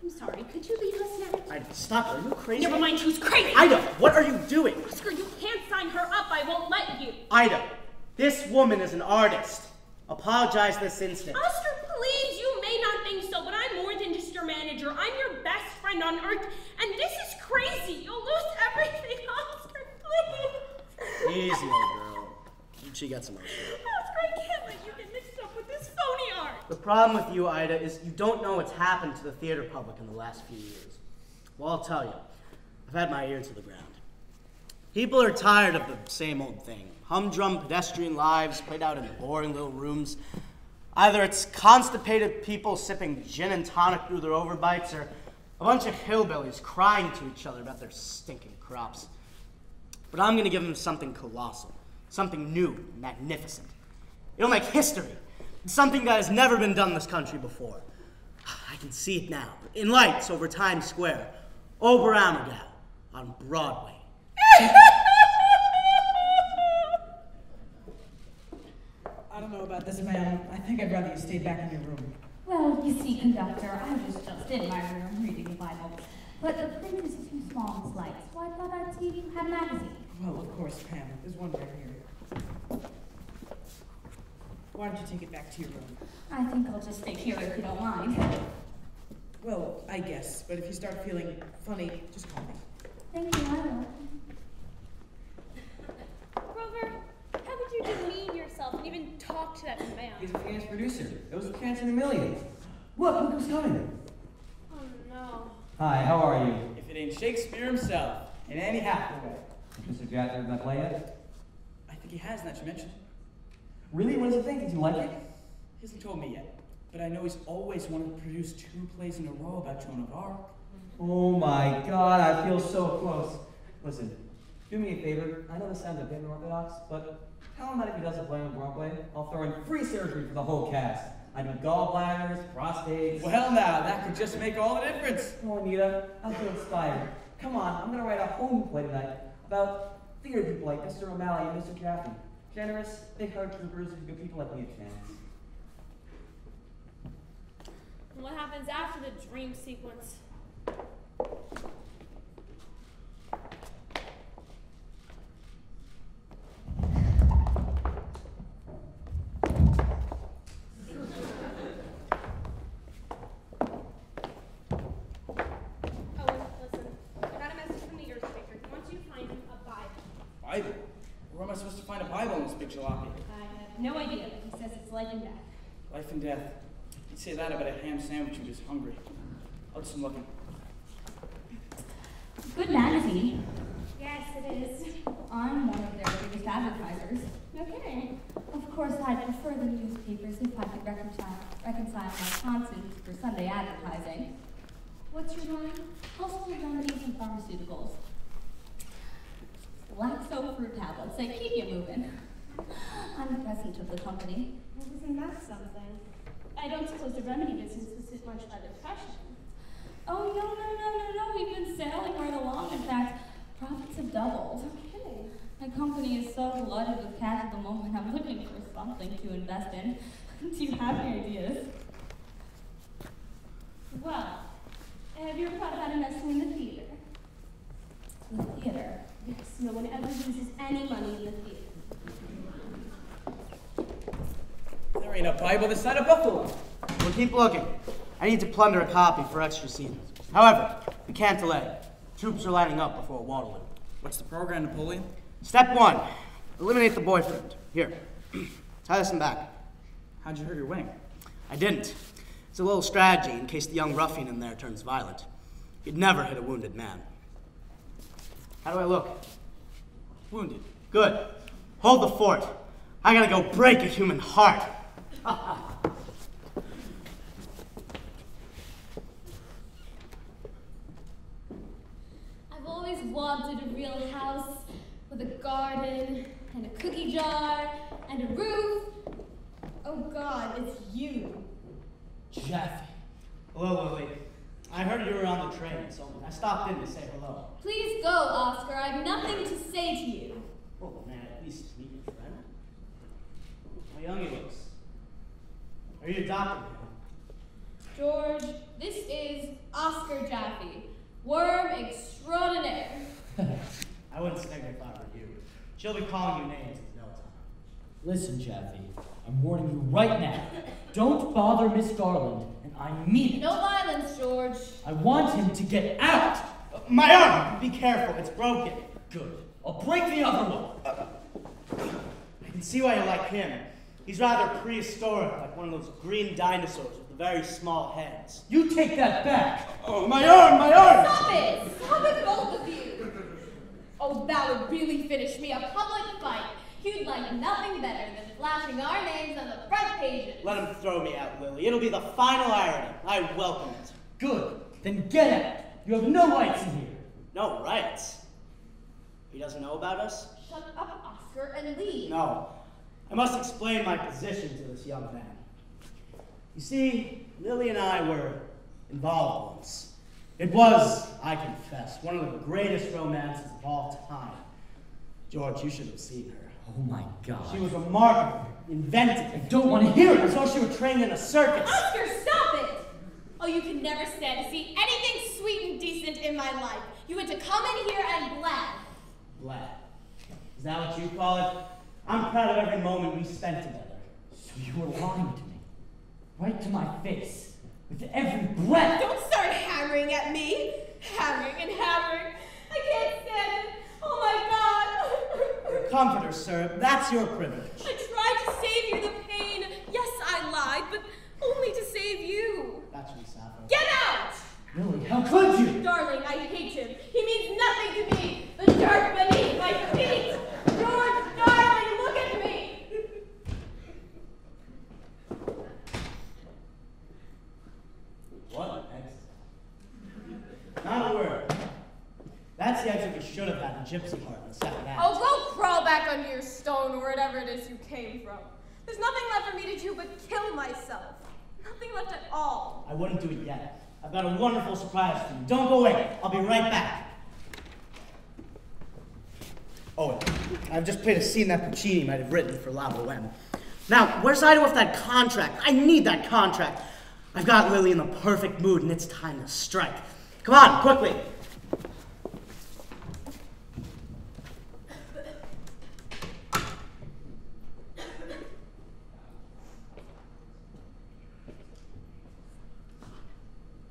I'm sorry, could you leave us now? Ida, stop. Are you crazy? Never mind who's crazy! Ida, what are you doing? Oscar, you can't sign her up. I won't let you. Ida, this woman is an artist. Apologize this instant. Oscar, please, you may not think so, but I'm more than just your manager. I'm your best friend on earth, and this is crazy. You'll lose everything, Oscar, please. Easy, old girl. She gets emotional. Oscar, I can't let you get mixed up with this phony art. The problem with you, Ida, is you don't know what's happened to the theater public in the last few years. Well, I'll tell you. I've had my ear to the ground. People are tired of the same old thing. Humdrum pedestrian lives played out in boring little rooms. Either it's constipated people sipping gin and tonic through their overbites, or a bunch of hillbillies crying to each other about their stinking crops. But I'm going to give them something colossal, something new and magnificent. It'll make history. It's something that has never been done in this country before. I can see it now, in lights over Times Square. Oberammergau on Broadway. I don't know about this, ma'am. I think I'd rather you stayed back in your room. Well, you see, conductor, I was just in my room reading the Bible. But the print is too small and slight, so I thought I'd see if you had a magazine. Well, of course, Pam. There's one right here. Why don't you take it back to your room? I think I'll just stay here if you don't mind. Well, I guess. But if you start feeling funny, just call me. Thank you, I will. Grover, how could you demean yourself and even talk to that man? He's a famous producer. It was a chance in a million. Look who's coming. Oh, no. Hi, how are you? If it ain't Shakespeare himself, and Annie Hathaway. Has Mr. Jack ever play yet? I think he has, not to mention. Really? What does he think? Did you like it? He hasn't told me yet, but I know he's always wanted to produce 2 plays in a row about Joan of Arc. Oh my God, I feel so close. Listen, do me a favor. I know this sounds a bit unorthodox, but tell him that if he doesn't play on Broadway, I'll throw in free surgery for the whole cast. I do gallbladders, prostates. Well now, that could just make all the difference. Oh, Anita, I feel inspired. Come on, I'm gonna write a whole new play tonight about theater people like Mr. O'Malley and Mr. Jaffe. Generous, big-hearted troopers who give people like me a chance. And what happens after the dream sequence? Bible? Where am I supposed to find a Bible in this big jalopy? I have no idea, but he says it's life and death. Life and death. You'd say that about a ham sandwich when you're just hungry. I'll do some looking. Good magazine. Yes, it is. I'm one of their biggest advertisers. Okay. Of course, I'd prefer the newspapers if I could reconcile my conscience for Sunday advertising. What's your line? Household remedies and pharmaceuticals. Laxo fruit tablets, they keep you moving. I'm the president of the company. Well, isn't that something? I don't suppose the remedy business was hit much by the depression. Oh, no. We've been sailing right along. In fact, profits have doubled. Okay. My company is so flooded with cash at the moment, I'm looking for something to invest in. Do you have any ideas? valuable this side of Buffalo. We'll keep looking. I need to plunder a copy for extra seasons. However, we can't delay. Troops are lining up before Waterloo. What's the program, Napoleon? Step 1, eliminate the boyfriend. Here, tie this in back. How'd you hurt your wing? I didn't. It's a little strategy in case the young ruffian in there turns violent. You'd never hit a wounded man. How do I look? Wounded. Good. Hold the fort. I gotta go break a human heart. I've always wanted a real house with a garden and a cookie jar and a roof. Oh God, it's you. Jeff. Hello, Lily. I heard you were on the train, so I stopped in to say hello. Please go, Oscar. I have nothing to say to you. Well, man, at least meet your friend. How young he looks. Are you adopting him? George, this is Oscar Jaffe, worm extraordinaire. I wouldn't snigger if I were you. She'll be calling you names in no time. Listen, Jaffe, I'm warning you right now. Don't bother Miss Garland, and I mean it. No violence, George. I want him to get out. My arm! Be careful, it's broken. Good. I'll break the other one. I can see why you like him. He's rather prehistoric, like one of those green dinosaurs with the very small heads. You take that back. Oh, my arm, my arm! Stop it! Stop it, both of you! Oh, that would really finish me, a public fight. You'd like nothing better than flashing our names on the front pages. Let him throw me out, Lily. It'll be the final irony. I welcome it. Good. Then get out. You have no rights in here. No rights? He doesn't know about us? Shut up, Oscar, and leave. No. I must explain my position to this young man. You see, Lily and I were involved once. It was, I confess, one of the greatest romances of all time. George, you should have seen her. Oh my God. She was remarkable, inventive. I don't want to hear it. As though she were trained in a circus. Oscar, stop it! Oh, you can never stand to see anything sweet and decent in my life. You had to come in here and blab. Blab. Is that what you call it? I'm proud of every moment we spent together. So you were lying to me. Right to my face. With every breath. Don't start hammering at me. Hammering and hammering. I can't stand it. Oh my God. Comforter, sir. That's your privilege. I tried to save you the pain. Yes, I lied, but only to save you. That's me, Sappho. Get out! Lily, how could you? Darling, I hate him. He means nothing to me. The dirt beneath my feet. George, darling, look at me. What exit? Not a word. That's the exit we should have had in Gypsy Heart in the second act. Oh, go crawl back under your stone or wherever it is you came from. There's nothing left for me to do but kill myself. Nothing left at all. I wouldn't do it yet. I've got a wonderful surprise for you. Don't go away. I'll be right back. Oh, I've just played a scene that Puccini might have written for La Boheme. Now, where's Ida with that contract? I need that contract. I've got Lily in the perfect mood, and it's time to strike. Come on, quickly.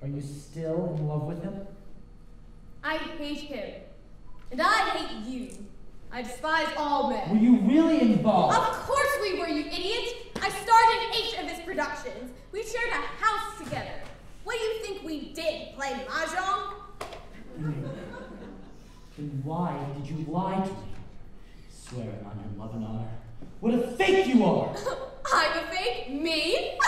Are you still in love with him? I hate him. And I hate you. I despise all men. Were you really involved? Of course we were, you idiot! I starred in 8 of his productions. We shared a house together. What do you think we did? Play mahjong? Then why did you lie to me? Swearing on your love and honor. What a fake you are! I'm a fake? Me?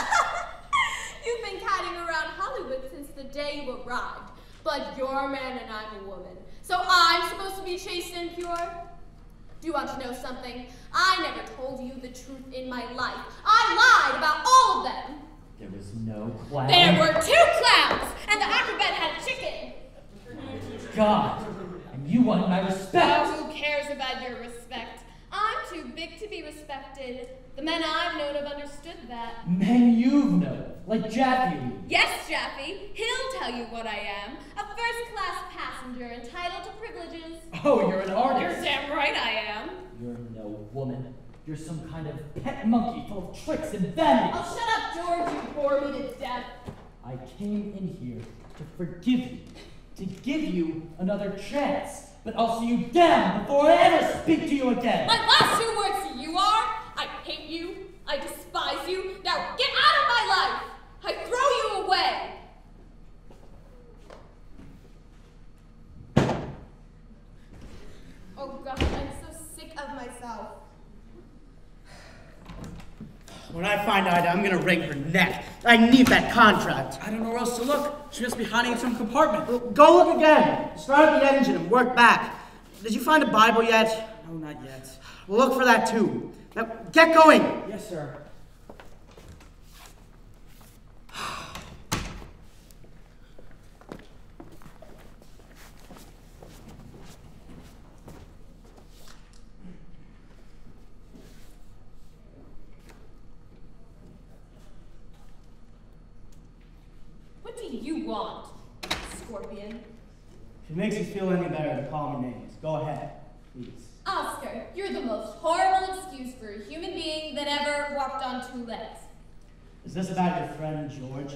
You've been catting around Hollywood since the day you arrived. But you're a man and I'm a woman. So I'm supposed to be chaste and pure? Do you want to know something? I never told you the truth in my life. I lied about all of them. There was no clown. There were 2 clowns, and the acrobat had a chicken. God, and you wanted my respect. Oh, who cares about your respect? I'm too big to be respected. The men I've known have understood that. Men you've known, like Jaffe. Yes, Jaffe. He'll tell you what I am. A first-class passenger entitled to privileges. Oh, you're an artist. You're damn right I am. You're no woman. You're some kind of pet monkey full of tricks and vanity. Oh, shut up, George, you bore me to death. I came in here to forgive you, to give you another chance, but I'll see you down before I ever speak to you again. My last 2 words to you are, I hate you, I despise you, now get out of my life! I throw you away! Oh God, I'm so sick of myself. When I find Ida, I'm gonna wring her neck. I need that contract. I don't know where else to look. She must be hiding in some compartment. Well, go look again. Start at the engine and work back. Did you find a Bible yet? No, not yet. Well, look for that too. Now, get going. Yes, sir. What do you want, Scorpion? If it makes you feel any better to call me names, go ahead, please. Oscar, you're the most horrible excuse for a human being that ever walked on 2 legs. Is this about your friend George?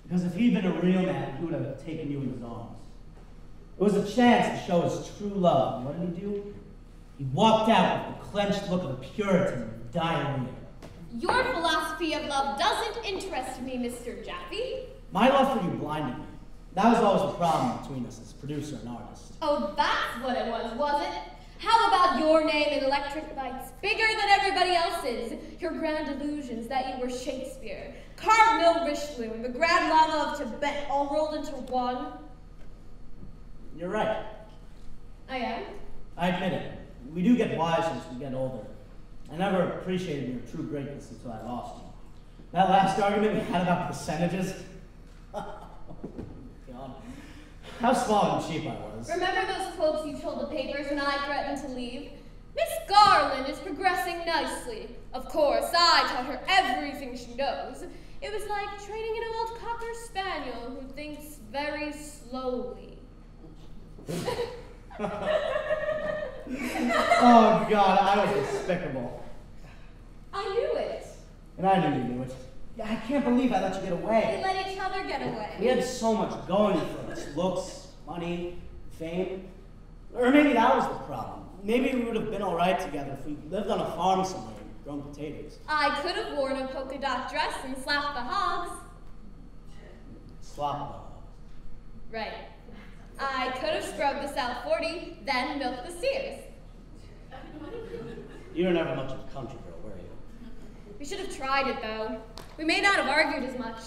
Because if he'd been a real man, he would have taken you in his arms. It was a chance to show his true love. And what did he do? He walked out with the clenched look of a Puritan with diarrhea. Your philosophy of love doesn't interest me, Mr. Jaffe. My love for you blinded me. That was always the problem between us as producer and artist. Oh, that's what it was it? How about your name in electric lights, bigger than everybody else's? Your grand illusions that you were Shakespeare, Cardinal Richelieu, and the Grand Lama of Tibet all rolled into one? You're right. I am? I admit it. We do get wiser as we get older. I never appreciated your true greatness until I lost you. That last argument we had about percentages. God. How small and cheap I was. Remember those quotes you told the papers when I threatened to leave? Miss Garland is progressing nicely. Of course, I taught her everything she knows. It was like training an old cocker spaniel who thinks very slowly. Oh, God, I was despicable. I knew it. And I knew you knew it. I can't believe I let you get We away. let each other get away. We had so much going for us. Looks, money, fame. Or maybe that was the problem. Maybe we would have been all right together if we lived on a farm somewhere and grown potatoes. I could have worn a polka dot dress and slapped the hogs. Slop the hogs. Right. I could have scrubbed the South 40, then milked the steers. You were never much of a country girl, were you? We should have tried it, though. We may not have argued as much.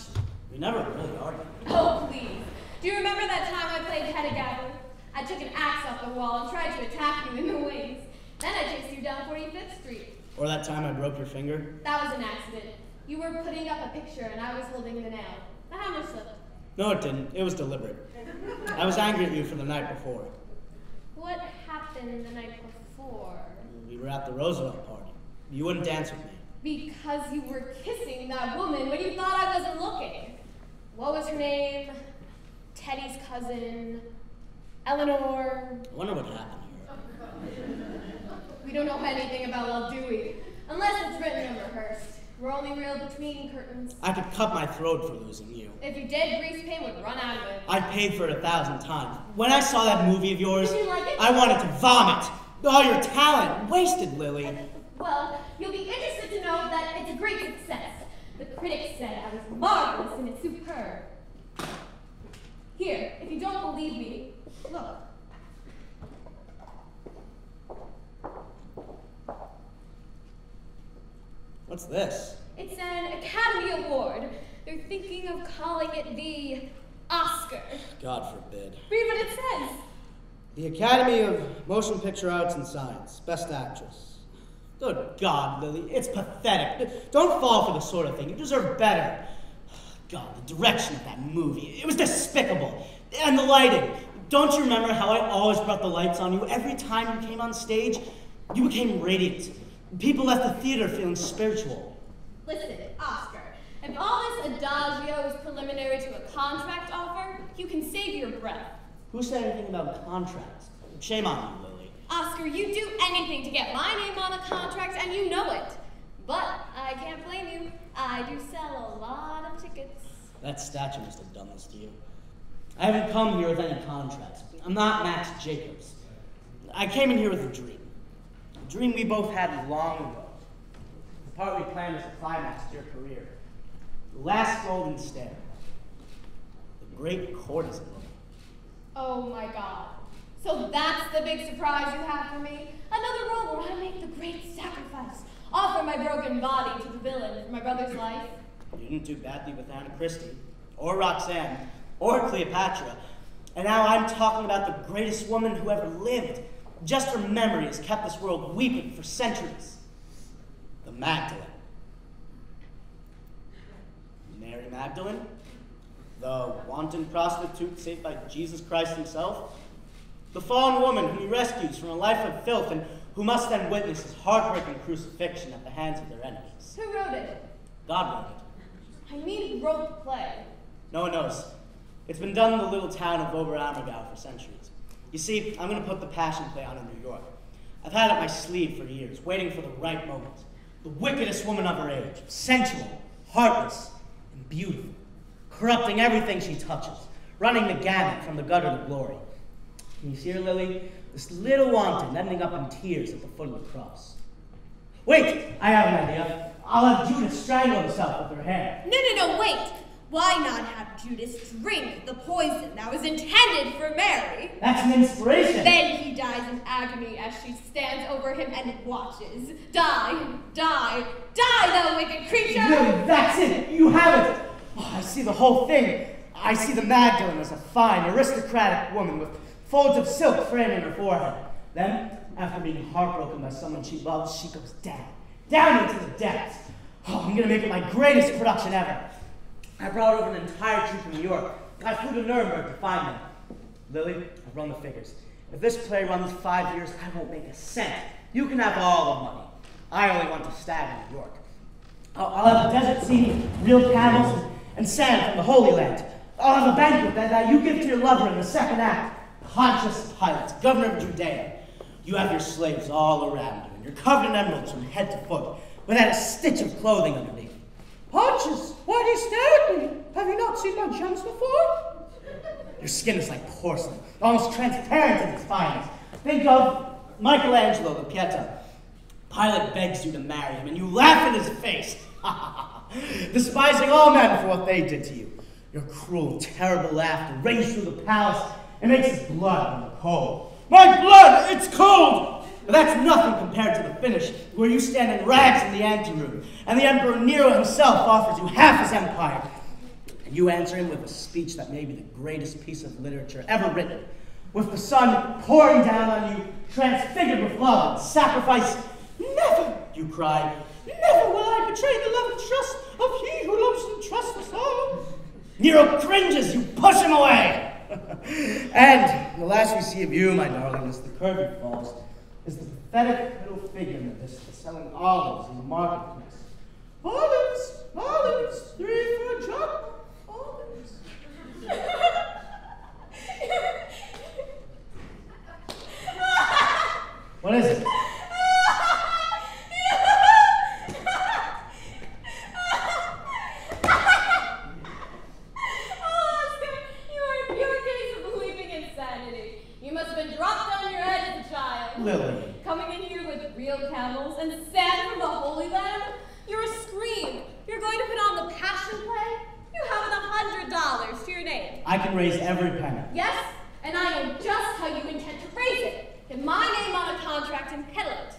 We never really argued. Oh, please. Do you remember that time I played head-a-gabber? I took an axe off the wall and tried to attack you in the wings. Then I chased you down 45th Street. Or that time I broke your finger? That was an accident. You were putting up a picture and I was holding the nail. The hammer slipped. No, it didn't. It was deliberate. I was angry at you for the night before. What happened the night before? We were at the Roosevelt party. You wouldn't dance with me. Because you were kissing that woman when you thought I wasn't looking. What was her name? Teddy's cousin? Eleanor? I wonder what happened here. We don't know anything about love, do we? Unless it's written and rehearsed. We're only real between curtains. I could cut my throat for losing you. If you did, grease paint would run out of it. I paid for it 1,000 times. When I saw that movie of yours, Did you like it? I wanted to vomit. All your talent, wasted, Lily. Well, you'll be interested to know that it's a great success. The critics said I was marvelous and it's superb. Here, if you don't believe me, look. What's this? It's an Academy Award. They're thinking of calling it the Oscar. God forbid. Read what it says. The Academy of Motion Picture Arts and Science, Best Actress. Good God, Lily, it's pathetic. Don't fall for this sort of thing. You deserve better. God, the direction of that movie, it was despicable. And the lighting. Don't you remember how I always brought the lights on you every time you came on stage? You became radiant. People left the theater feeling spiritual. Listen, Oscar, if all this adagio is preliminary to a contract offer, you can save your breath. Who said anything about contracts? Shame on you, Lily. Oscar, you'd do anything to get my name on a contract, and you know it. But I can't blame you. I do sell a lot of tickets. That statue must have done this to you. I haven't come here with any contracts. I'm not Max Jacobs. I came in here with a dream. A dream we both had long ago. The part we planned as a climax to your career. The last golden stare. The great courtesan woman. Oh my God. So that's the big surprise you have for me? Another role where I make the great sacrifice. Offer my broken body to the villain for my brother's life. You didn't do badly with Anna Christie, or Roxanne, or Cleopatra. And now I'm talking about the greatest woman who ever lived. Just her memory has kept this world weeping for centuries. The Magdalene. Mary Magdalene? The wanton prostitute saved by Jesus Christ himself? The fallen woman whom he rescues from a life of filth and who must then witness his heartbreaking crucifixion at the hands of their enemies. Who wrote it? God wrote it. I mean, who wrote the play? No one knows. It's been done in the little town of Oberammergau for centuries. You see, I'm going to put the Passion Play on in New York. I've had it up my sleeve for years, waiting for the right moment. The wickedest woman of her age, sensual, heartless, and beautiful, corrupting everything she touches, running the gamut from the gutter to glory. Can you see her, Lily? This little wanton ending up in tears at the foot of the cross. Wait, I have an idea. I'll have Judas strangle himself with her hair. No, wait. Why not have Judas drink the poison that was intended for Mary? That's an inspiration. Then he dies in agony as she stands over him and watches. Die, thou wicked creature! Lily, that's it. You have it. Oh, I see the whole thing. I see the Magdalene as a fine, aristocratic woman with folds of silk framing her forehead. Then, after being heartbroken by someone she loves, she goes down into the depths. Oh, I'm gonna make it my greatest production ever. I brought over an entire troop from New York. I flew to Nuremberg to find them. Lily, I've run the figures. If this play runs 5 years, I won't make a cent. You can have all the money. I only want to stag in New York. I'll have a desert scene, real camels, and sand from the Holy Land. I'll have a banquet that you give to your lover in the second act. Pontius Pilate, governor of Judea. You have your slaves all around you, and you're covered in emeralds from head to foot, without a stitch of clothing underneath. Pontius, why do you stare at me? Have you not seen my gems before? Your skin is like porcelain, almost transparent in its fineness. Think of Michelangelo the Pieta. Pilate begs you to marry him, and you laugh in his face, despising all men for what they did to you. Your cruel, terrible laughter rings through the palace and makes his blood run cold. My blood, it's cold! But that's nothing compared to the finish, where you stand in rags in the anteroom, and the Emperor Nero himself offers you half his empire. And you answer him with a speech that may be the greatest piece of literature ever written, with the sun pouring down on you, transfigured with love and sacrifice. Never, you cry, never will I betray the love and trust of he who loves and trusts us all. Nero cringes, you push him away. And the last we see of you, my darling, as the curtain falls, is the pathetic little figure in the distance selling olives in the marketplace. Olives, olives, 3 for a drop, olives. What is it? Lily. Coming in here with real camels and sand from the Holy Land? You're a scream. You're going to put on the Passion Play? You have $100 to your name. I can raise every penny. Yes, and I know just how you intend to raise it. Get my name on a contract and peddle it.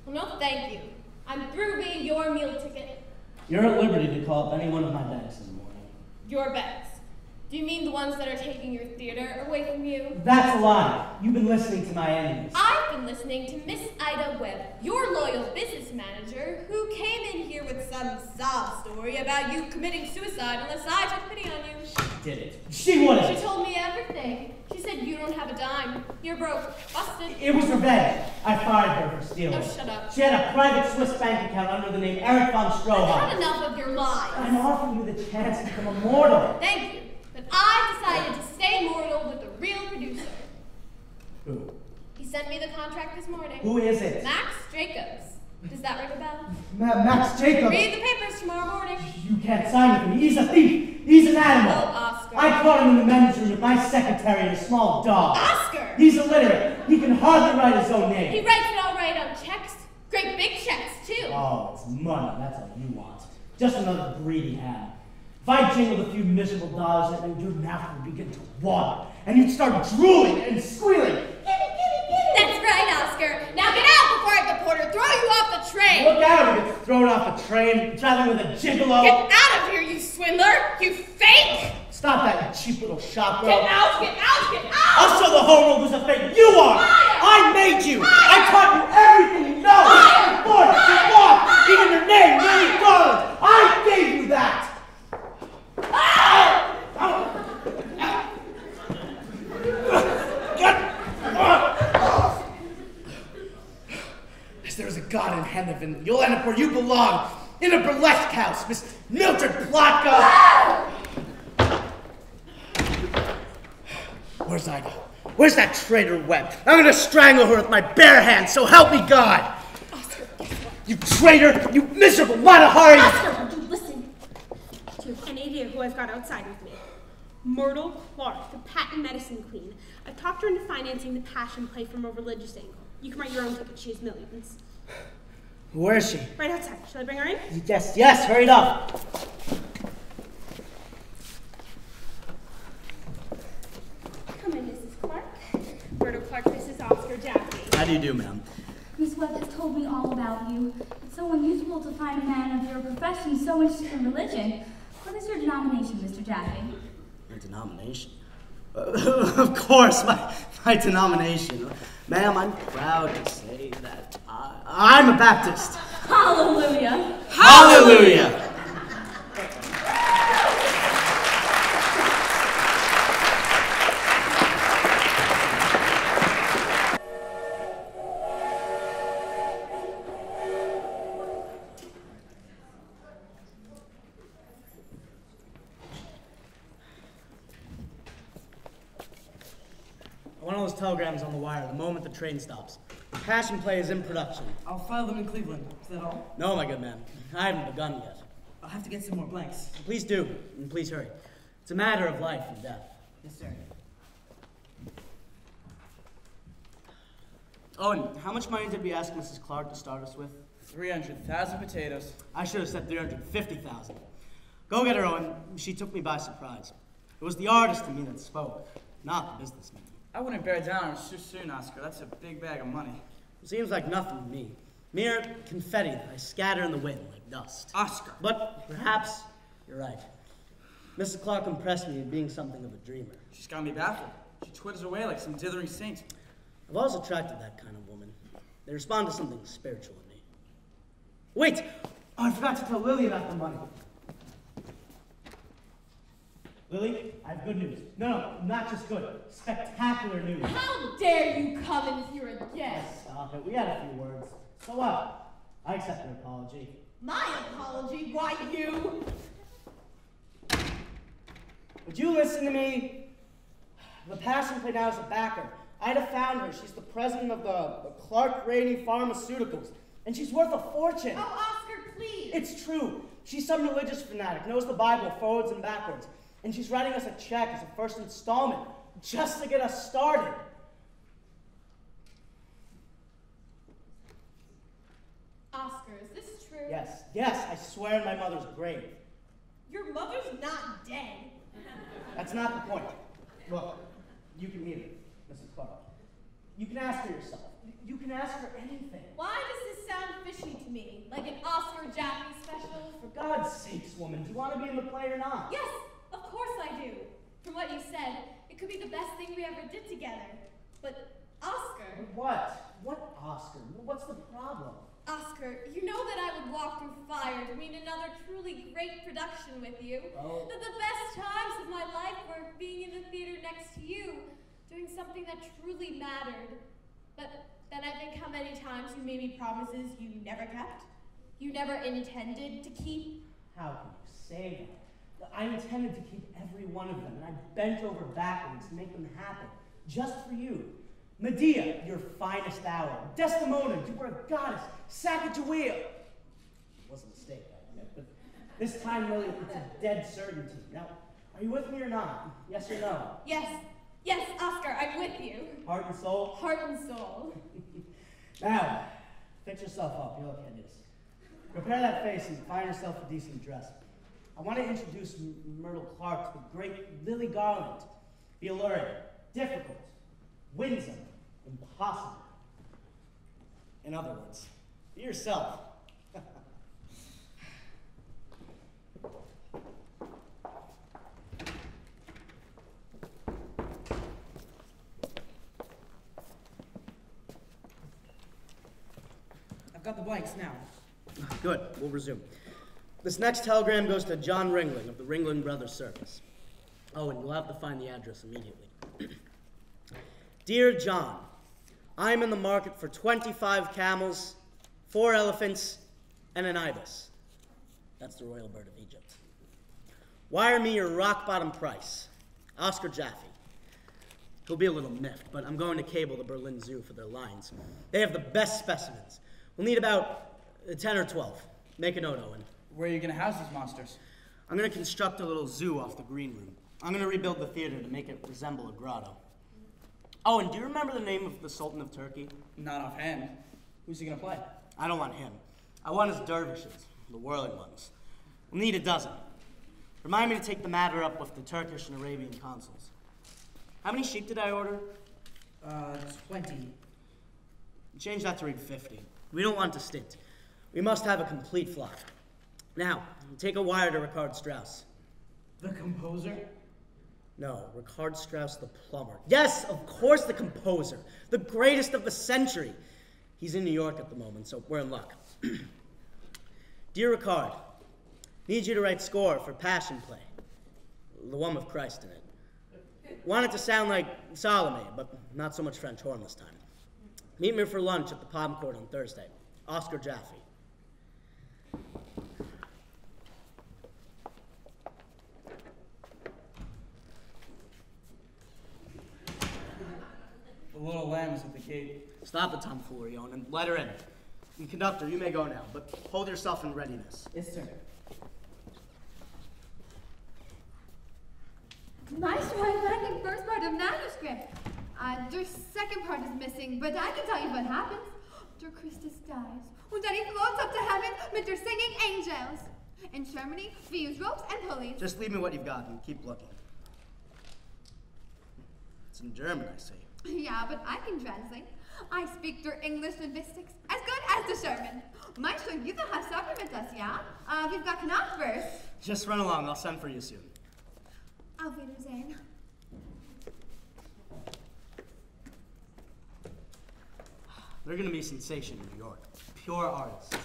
Well, no, thank you. I'm through being your meal ticket. You're at liberty to call up any one of my banks in the morning. Your banks? Do you mean the ones that are taking your theater away from you? That's a lie. You've been listening to my enemies. I've been listening to Miss Ida Webb, your loyal business manager, who came in here with some sob story about you committing suicide unless I took pity on you. She did it. She wouldn't. She told me everything. She said you don't have a dime. You're broke. Busted. It was revenge. I fired her for stealing. Oh, shut up. She had a private Swiss bank account under the name Eric von Stroheim. I've had enough of your lies. I'm offering you the chance to become immortal. Thank you. But I decided to stay mortal with the real producer. Who? He sent me the contract this morning. Who is it? Max Jacobs. Does that ring a bell? Max Jacobs. Read the papers tomorrow morning. You can't sign with him. He's a thief. He's an animal. Oh, Oscar. I caught him in the men's room with my secretary and a small dog. Oscar! He's illiterate. He can hardly write his own name. He writes it all right on checks. Great big checks, too. Oh, it's money. That's all you want. Just another greedy ham. If I jingled a few miserable dollars at you, your mouth would begin to water, and you'd start drooling and squealing. That's right, Oscar. Now get out before I have the porter throw you off the train. Look out if you get thrown off a train, traveling with a gigolo. Get out of here, you swindler! You fake! Stop that, you cheap little shop girl. Get out! Get out! Get out! I'll show the whole world who's a fake. You are! Liar! I made you! Liar! I taught you everything you know! Liar! Your voice, your walk, even your name, Lily Garland! I gave you that! As there is a God in heaven, you'll end up where you belong, in a burlesque house, Miss Mildred Plotka! Where's Ida? Where's that traitor Webb? I'm gonna strangle her with my bare hands, so help me God! Oscar, You traitor! You miserable Matahari! Oscar, would you listen? Do you have any idea who I've got outside with me? Myrtle Clark, the patent medicine queen. I've talked her into financing the passion play from a religious angle. You can write your own ticket. She has millions. Where is she? Right outside. Shall I bring her in? Yes, hurry it up. Come in, Mrs. Clark. Myrtle Clark, this is Oscar Jaffe. How do you do, ma'am? Miss Webb has told me all about you. It's so unusual to find a man of your profession so interested in religion. What is your denomination, Mr. Jaffe? My denomination? Of course, my denomination. Ma'am, I'm proud to say that I'm a Baptist. Hallelujah! Hallelujah! I want all those telegrams on the wire the moment the train stops. Passion play is in production. I'll file them in Cleveland. Is that all? No, my good man. I haven't begun yet. I'll have to get some more blanks. Please do, and please hurry. It's a matter of life and death. Yes, sir. Oh, and how much money did we ask Mrs. Clark to start us with? 300,000 potatoes. I should have said 350,000. Go get her, Owen. She took me by surprise. It was the artist in me that spoke, not the businessman. I wouldn't bear down on her too soon, Oscar. That's a big bag of money. It seems like nothing to me. Mere confetti that I scatter in the wind like dust. Oscar! But perhaps you're right. Mrs. Clark impressed me as being something of a dreamer. She's got me baffled. She twitters away like some dithering saint. I've always attracted that kind of woman. They respond to something spiritual in me. Wait! Oh, I forgot to tell Lily about the money. Lily, I have good news. No, not just good. Spectacular news. How dare you come in here again? Stop it. We had a few words. So what? I accept your apology. My apology? Why you? Would you listen to me? The passion play now is a backer. Ida found her. She's the president of the Clark Rainey Pharmaceuticals. And she's worth a fortune. Oh, Oscar, please. It's true. She's some religious fanatic, knows the Bible forwards and backwards. And she's writing us a check as a first installment, just to get us started. Oscar, is this true? Yes, I swear in my mother's grave. Your mother's not dead. That's not the point. Look, you can meet her, Mrs. Clark. You can ask her yourself. You can ask her anything. Why does this sound fishy to me? Like an Oscar Jaffe special? For God's sakes, woman, do you want to be in the play or not? Yes, of course I do. From what you said, it could be the best thing we ever did together. But Oscar... What? What Oscar? What's the problem? Oscar, you know that I would walk through fire to meet another truly great production with you. Oh. That the best times of my life were being in the theater next to you, doing something that truly mattered. But then I think how many times you made me promises you never kept, you never intended to keep. How can you say that? I intended to keep every one of them, and I bent over backwards to make them happen, just for you. Medea, your finest hour. Desdemona, you were a goddess. Sacagawea. It was a mistake, I admit, but this time, Lily, it's a dead certainty. Now, are you with me or not? Yes or no? Yes. Yes, Oscar, I'm with you. Heart and soul? Heart and soul. Now, fix yourself up. You look hideous. Prepare that face and find yourself a decent dress. I want to introduce Myrtle Clark to the great Lily Garland. Be alluring, difficult, winsome, impossible. In other words, be yourself. I've got the blanks now. Good, we'll resume. This next telegram goes to John Ringling of the Ringling Brothers Circus. Oh, and you'll have to find the address immediately. Dear John, I'm in the market for 25 camels, 4 elephants, and an ibis. That's the royal bird of Egypt. Wire me your rock-bottom price. Oscar Jaffe. He'll be a little miffed, but I'm going to cable the Berlin Zoo for their lions. They have the best specimens. We'll need about 10 or 12. Make a note, Owen. Where are you going to house these monsters? I'm going to construct a little zoo off the green room. I'm going to rebuild the theater to make it resemble a grotto. Oh, and do you remember the name of the Sultan of Turkey? Not offhand. Who's he going to play? I don't want him. I want his dervishes, the whirling ones. We'll need a dozen. Remind me to take the matter up with the Turkish and Arabian consuls. How many sheep did I order? 20. Change that to read 50. We don't want to stint. We must have a complete flock. Now, take a wire to Richard Strauss. The composer? No, Richard Strauss the plumber. Yes, of course the composer. The greatest of the century. He's in New York at the moment, so we're in luck. Dear Richard, need you to write score for Passion Play. The one with Christ in it. Want it to sound like Salome, but not so much French horn this time. Meet me for lunch at the Palm Court on Thursday. Oscar Jaffe. The little lamb is at the gate. Stop the tomfoolery, Owen, and let her in. And conductor, you may go now, but hold yourself in readiness. Yes, sir. Maestro, I read the first part of manuscript. The second part is missing, but I can tell you what happens. Der Christus dies, and then he floats up to heaven with their singing angels. In Germany, we use ropes and pulleys. Just leave me what you've got and keep looking. It's in German, I see. Yeah, but I can translate. I speak their English linguistics as good as the German. Maestro, you don't have supper with us, yeah? We've got Knopfwurst. Just run along, I'll send for you soon. Auf Wiedersehen. They're gonna be a sensation in New York. Pure artists.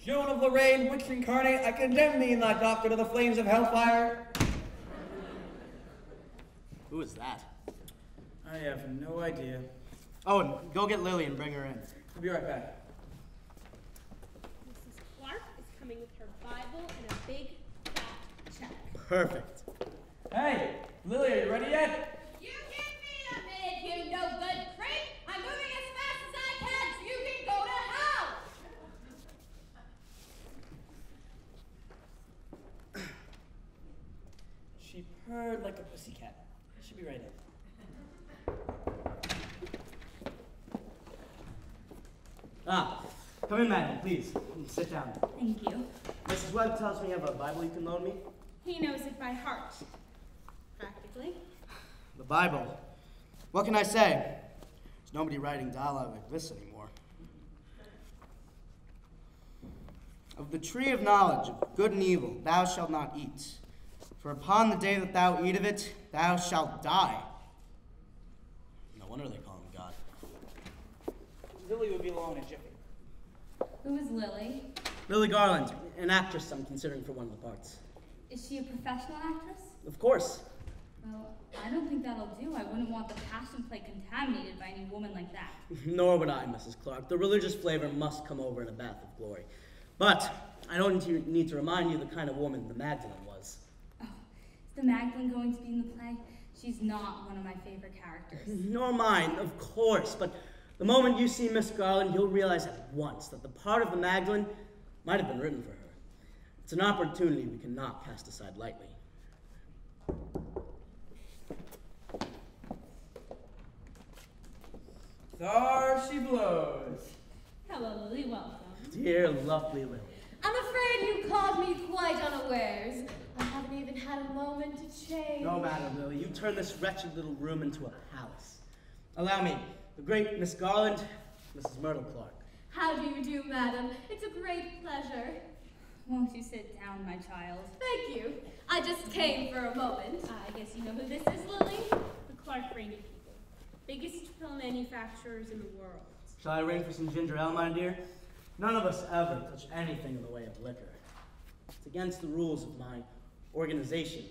Joan of Lorraine, witch incarnate, I condemn thee, thy doctor, to the flames of hellfire. Who is that? I have no idea. Oh, and go get Lily and bring her in. I'll be right back. Mrs. Clark is coming with her Bible and a big fat check. Perfect. Hey, Lily, are you ready yet? You give me a minute, you no good creep! I'm moving as fast as I can so you can go to hell! She purred like a pussycat. She'll be right in. Come in, madam, please. Sit down. Thank you. Mrs. Webb tells me you have a Bible you can loan me. He knows it by heart, practically. The Bible. What can I say? There's nobody writing dialogue like this anymore. Of the tree of knowledge of good and evil thou shalt not eat, for upon the day that thou eat of it, thou shalt die. No wonder they call him God. Lily would be alone in a jiffy. Who is Lily? Lily Garland, an actress I'm considering for one of the parts. Is she a professional actress? Of course. Well, I don't think that'll do. I wouldn't want the Passion Play contaminated by any woman like that. Nor would I, Mrs. Clark. The religious flavor must come over in a bath of glory. But I don't need to remind you the kind of woman the Magdalene was. the Magdalene going to be in the play? She's not one of my favorite characters. Nor mine, of course, but the moment you see Miss Garland, you'll realize at once that the part of the Magdalene might have been written for her. It's an opportunity we cannot cast aside lightly. There she blows. Hello, Lily, welcome. Dear lovely Lily. I'm afraid you caught me quite unawares. I haven't even had a moment to change. No matter, Lily, you turn this wretched little room into a palace. Allow me, the great Miss Garland, Mrs. Myrtle Clark. How do you do, madam? It's a great pleasure. Won't you sit down, my child? Thank you. I just came for a moment. I guess you know who this is, Lily? The Clark Brady people. Biggest pill manufacturers in the world. Shall I arrange for some ginger ale, my dear? None of us ever touch anything in the way of liquor. It's against the rules of my organization.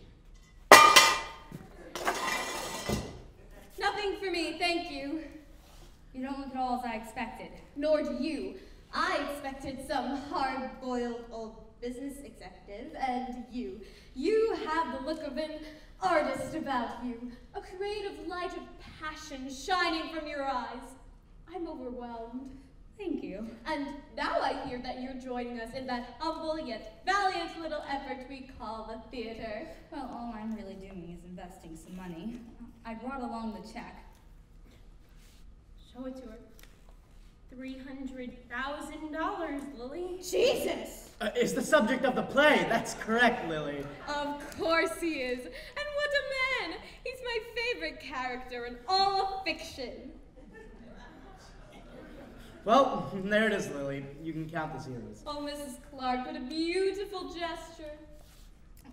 Nothing for me, thank you. You don't look at all as I expected. Nor do you. I expected some hard-boiled old business executive, and you. You have the look of an artist about you, a creative light of passion shining from your eyes. I'm overwhelmed. Thank you. And now I hear that you're joining us in that humble yet valiant little effort we call the theater. Well, all I'm really doing is investing some money. I brought along the check. Show it to her. $300,000, Lily. Jesus! Is the subject of the play. That's correct, Lily. Of course he is. And what a man! He's my favorite character in all of fiction. Well, there it is, Lily. You can count the zeros. Oh, Mrs. Clark, what a beautiful gesture.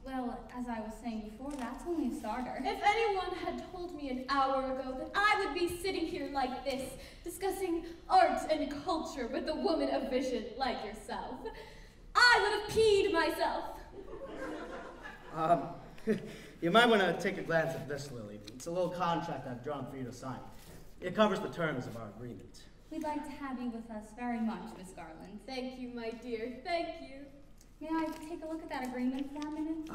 Well, as I was saying before, that's only a starter. If anyone had told me an hour ago that I would be sitting here like this, discussing art and culture with a woman of vision like yourself, I would have peed myself. You might want to take a glance at this, Lily. It's a little contract I've drawn for you to sign. It covers the terms of our agreement. We'd like to have you with us very much, Miss Garland. Thank you, my dear. Thank you. May I take a look at that agreement for a minute?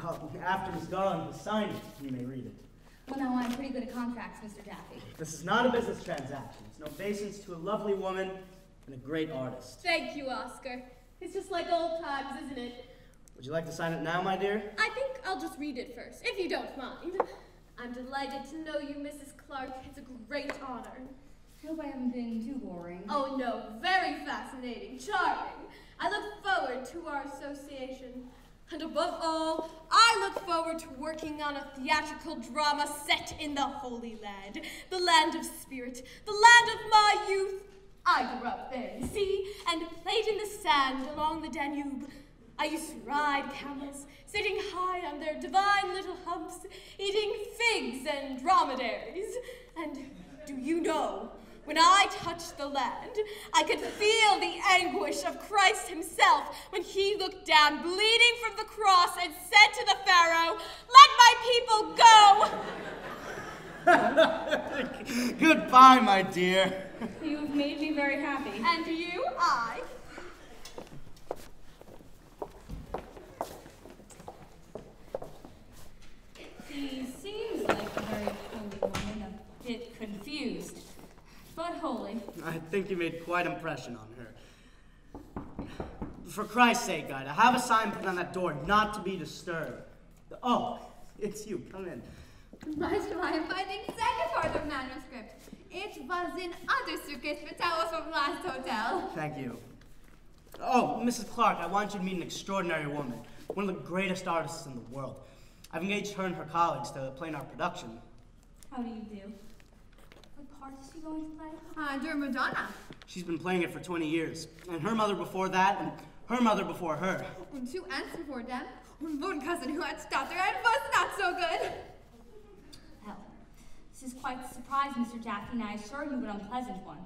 After Miss Garland has signed it, you may read it. Well, no, I'm pretty good at contracts, Mr. Jaffe. This is not a business transaction. It's an obeisance to a lovely woman and a great artist. Thank you, Oscar. It's just like old times, isn't it? Would you like to sign it now, my dear? I think I'll just read it first, if you don't mind. I'm delighted to know you, Mrs. Clark. It's a great honor. I hope I haven't been too boring. Oh, no. Very fascinating. Charming. I look forward to our association. And above all, I look forward to working on a theatrical drama set in the Holy Land, the land of spirit, the land of my youth. I grew up there, you see, and played in the sand along the Danube. I used to ride camels, sitting high on their divine little humps, eating figs and dromedaries. And do you know, when I touched the land, I could feel the anguish of Christ himself when he looked down, bleeding from the cross, and said to the Pharaoh, "Let my people go." Goodbye, my dear. You have made me very happy. And you, I. She seems like a very holy woman, a bit confused, but holy. I think you made quite an impression on her. For Christ's sake, Ida, have a sign put on that door not to be disturbed. Oh, it's you. Come in. But I am finding second part of manuscript. It was in other circuits, but that was from last hotel. Thank you. Oh, Mrs. Clark, I want you to meet an extraordinary woman, one of the greatest artists in the world. I've engaged her and her colleagues to play in our production. How do you do? What part is she going to play? Dear Madonna. She's been playing it for 20 years, and her mother before that, and her mother before her. Und two aunts before them. Und one cousin who had stutter and was not so good. Well, this is quite a surprise, Mr. Jaffe, and I assure you an unpleasant one.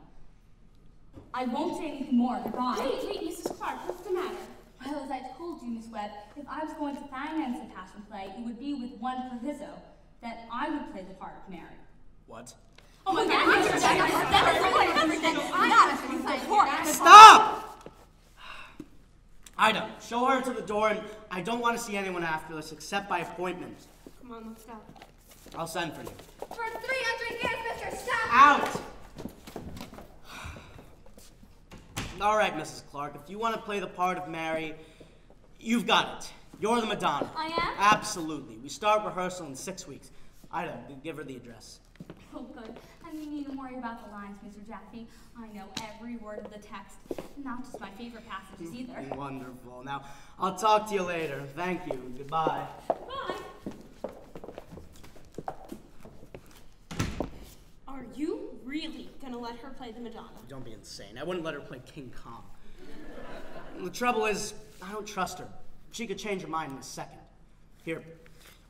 I won't say anything more. Goodbye. Wait, Mrs. Clark, what's the matter? Well, as I told you, Miss Webb, if I was going to finance the Passion Play, it would be with one proviso, that I would play the part of Mary. What? Oh my God! Stop! Ida, show her to the door, and I don't want to see anyone after this except by appointment. Come on, let's go. I'll send for you. For 300 years, Mr. Stop! Out! All right, Mrs. Clark, if you want to play the part of Mary, you've got it. You're the Madonna. I am? Absolutely. We start rehearsal in 6 weeks. Ida, give her the address. Oh, good. And you needn't worry about the lines, Mr. Jaffe. I know every word of the text, not just my favorite passages either. Wonderful. Now, I'll talk to you later. Thank you. Goodbye. Bye. Are you really gonna let her play the Madonna? Don't be insane. I wouldn't let her play King Kong. The trouble is, I don't trust her. She could change her mind in a second. Here,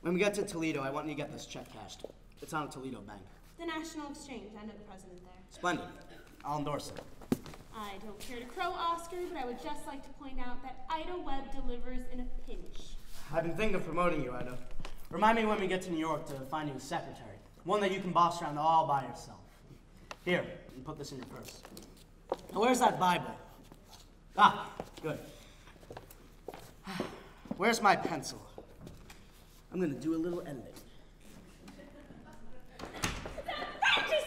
when we get to Toledo, I want you to get this check cashed. It's on a Toledo bank. The National Exchange. I know the president there. Splendid. I'll endorse it. I don't care to crow Oscar, but I would just like to point out that Ida Webb delivers in a pinch. I've been thinking of promoting you, Ida. Remind me when we get to New York to find you a secretary. One that you can boss around all by yourself. Here, you put this in your purse. Now, where's that Bible? Ah, good. Where's my pencil? I'm gonna do a little editing.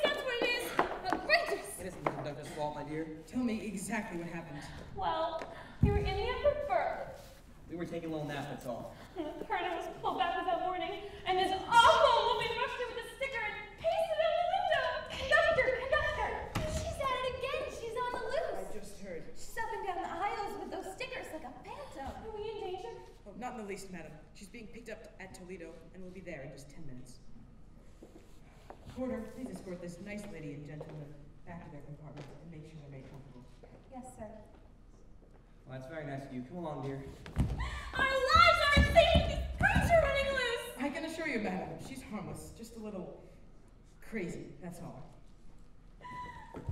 That's what it is! Outrageous! It isn't the conductor's fault, my dear. Tell me exactly what happened. Well, we were in the upper berth. We were taking a little nap, that's all. And the curtain was pulled back without warning, and this awful woman rushed in with a sticker and pasted it on the window. Conductor! She's at it again. She's on the loose. I just heard. She's up and down the aisles with those stickers like a phantom. Are we in danger? Oh, not in the least, madam. She's being picked up at Toledo, and we'll be there in just 10 minutes. Porter, please escort this nice lady and gentleman back to their compartment and make sure they're made comfortable. Yes, sir. Well, that's very nice of you. Come along, dear. Our lives are at stake! These birds are running loose! I can assure you, madam, she's harmless. Just a little crazy, that's all.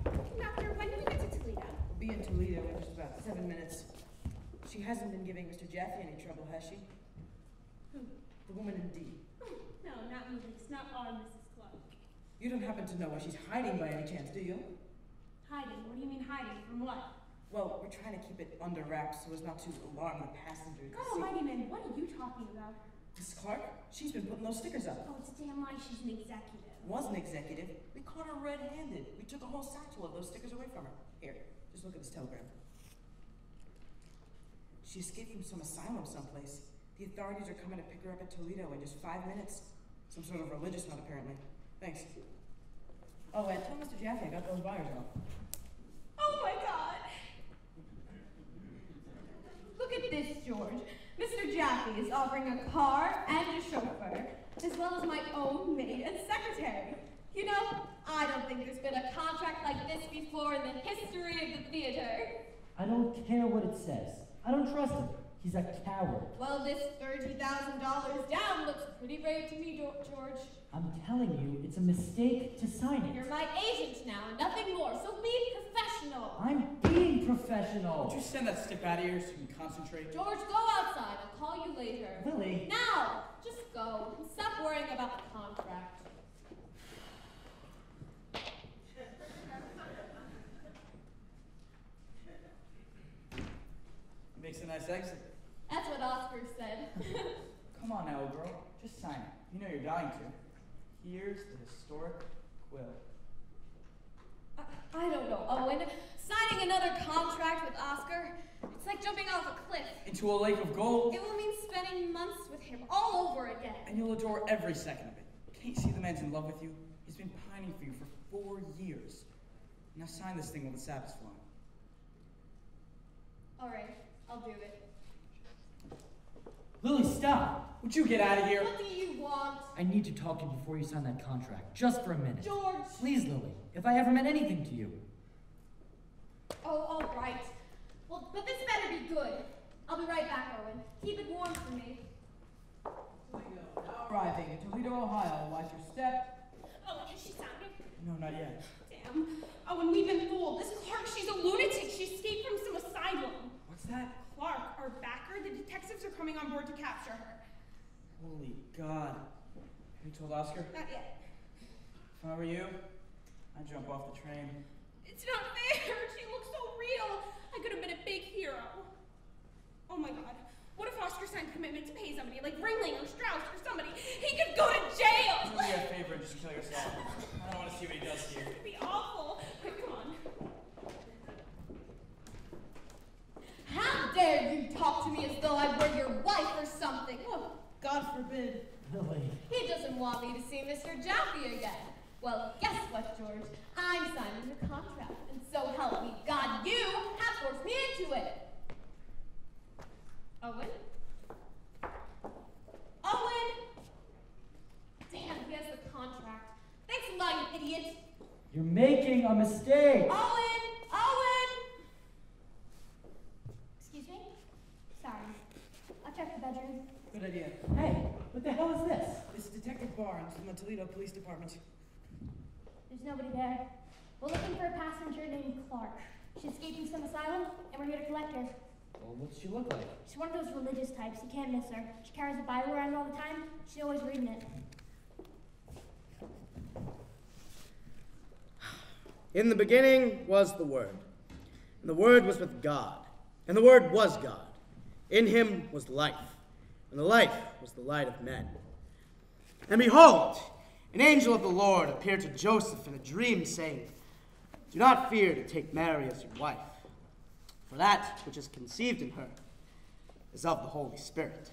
Doctor, when do we get to Toledo? We'll be in Toledo in just about 7 minutes. She hasn't been giving Mr. Jaffe any trouble, has she? Who? The woman in D. No, not me. It's not our Mrs. Clark. You don't happen to know where she's hiding by any chance, do you? Hiding? What do you mean hiding? From what? Well, we're trying to keep it under wraps so as not to alarm the passengers. God almighty, man, what are you talking about? Mrs. Clark, she's been putting those stickers up. Oh, it's a damn lie. She's an executive. Was an executive. We caught her red-handed. We took a whole satchel of those stickers away from her. Here, just look at this telegram. She escaped from some asylum someplace. The authorities are coming to pick her up at Toledo in just 5 minutes. Some sort of religious one, apparently. Thanks. Oh, and tell Mr. Jaffe I got those wires off. Oh my God! Look at this, George. Mr. Jaffe is offering a car and a chauffeur, as well as my own maid and secretary. You know, I don't think there's been a contract like this before in the history of the theater. I don't care what it says. I don't trust him. He's a coward. Well, this $30,000 down looks pretty brave to me, George. I'm telling you, it's a mistake to sign it. You're my agent now, and nothing more, so be professional. I'm being professional. Would you send that stick out of here so you can concentrate? George, go outside. I'll call you later. Lily. Now! Just go and stop worrying about the contract. Makes a nice exit. That's what Oscar said. Come on now, girl. Just sign it. You know you're dying to. Here's the historic quill. I don't know, Owen. Signing another contract with Oscar, it's like jumping off a cliff. Into a lake of gold. It will mean spending months with him all over again. And you'll adore every second of it. Can't you see the man's in love with you? He's been pining for you for 4 years. Now sign this thing while the Sabbath's flying. All right, I'll do it. Lily, stop! Would you get out of here? What do you want? I need to talk to you before you sign that contract. Just for a minute. George! Please, Lily. If I ever meant anything to you. Oh, all right. Well, but this better be good. I'll be right back, Owen. Keep it warm for me. Toledo, now arriving in Toledo, Ohio. Watch your step. Oh, has she signed it? No, not yet. Damn. Owen, we've been fooled. This Clark, she's a lunatic. She escaped from some asylum. What's that? Clark, our backer, the detectives are coming on board to capture her. Holy God. Have you told Oscar? Not yet. If I were you, I'd jump off the train. It's not fair. She looks so real. I could have been a big hero. Oh my God. What if Oscar signed commitment to pay somebody, like Ringling or Strauss or somebody? He could go to jail. Do me a favor and just kill yourself. I don't want to see what he does here. It'd be awful. Quick, come on. How dare you talk to me as though I were your wife or something? Oh, God forbid. Lily. He doesn't want me to see Mr. Jaffe again. Well, guess what, George? I'm signing the contract, and so help me God, you have forced me into it. Owen? Owen! Damn, he has the contract. Thanks a lot, you idiot. You're making a mistake. Owen! Owen! Excuse me? Sorry. I'll check the bedroom. Good idea. Hey, what the hell is this? This is Detective Barnes from the Toledo Police Department. There's nobody there. We're looking for a passenger named Clark. She escaped from some asylum, and we're here to collect her. Well, what's she look like? She's one of those religious types. You can't miss her. She carries a Bible around all the time. She's always reading it. In the beginning was the Word, and the Word was with God, and the Word was God. In him was life, and the life was the light of men. And behold, an angel of the Lord appeared to Joseph in a dream, saying, Do not fear to take Mary as your wife, for that which is conceived in her is of the Holy Spirit.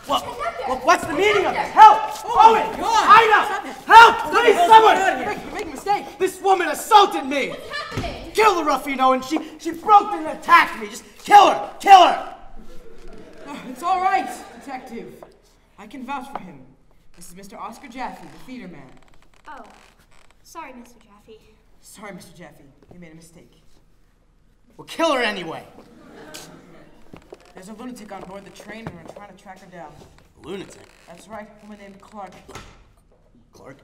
What's the meaning of this? Help! Oh my God! Ida! Help! Please, someone! You're making a mistake. This woman assaulted me! What's happening? Kill the ruffiano, and she broke in and attacked me. Just kill her! Kill her! Oh, it's all right, Detective. I can vouch for him. This is Mr. Oscar Jaffe, the theater man. Oh. Sorry, Mr. Jaffe. Sorry, Mr. Jaffe. You made a mistake. Well, kill her anyway. There's a lunatic on board the train, and we're trying to track her down. Lunatic? That's right, a woman named Clark. Clark?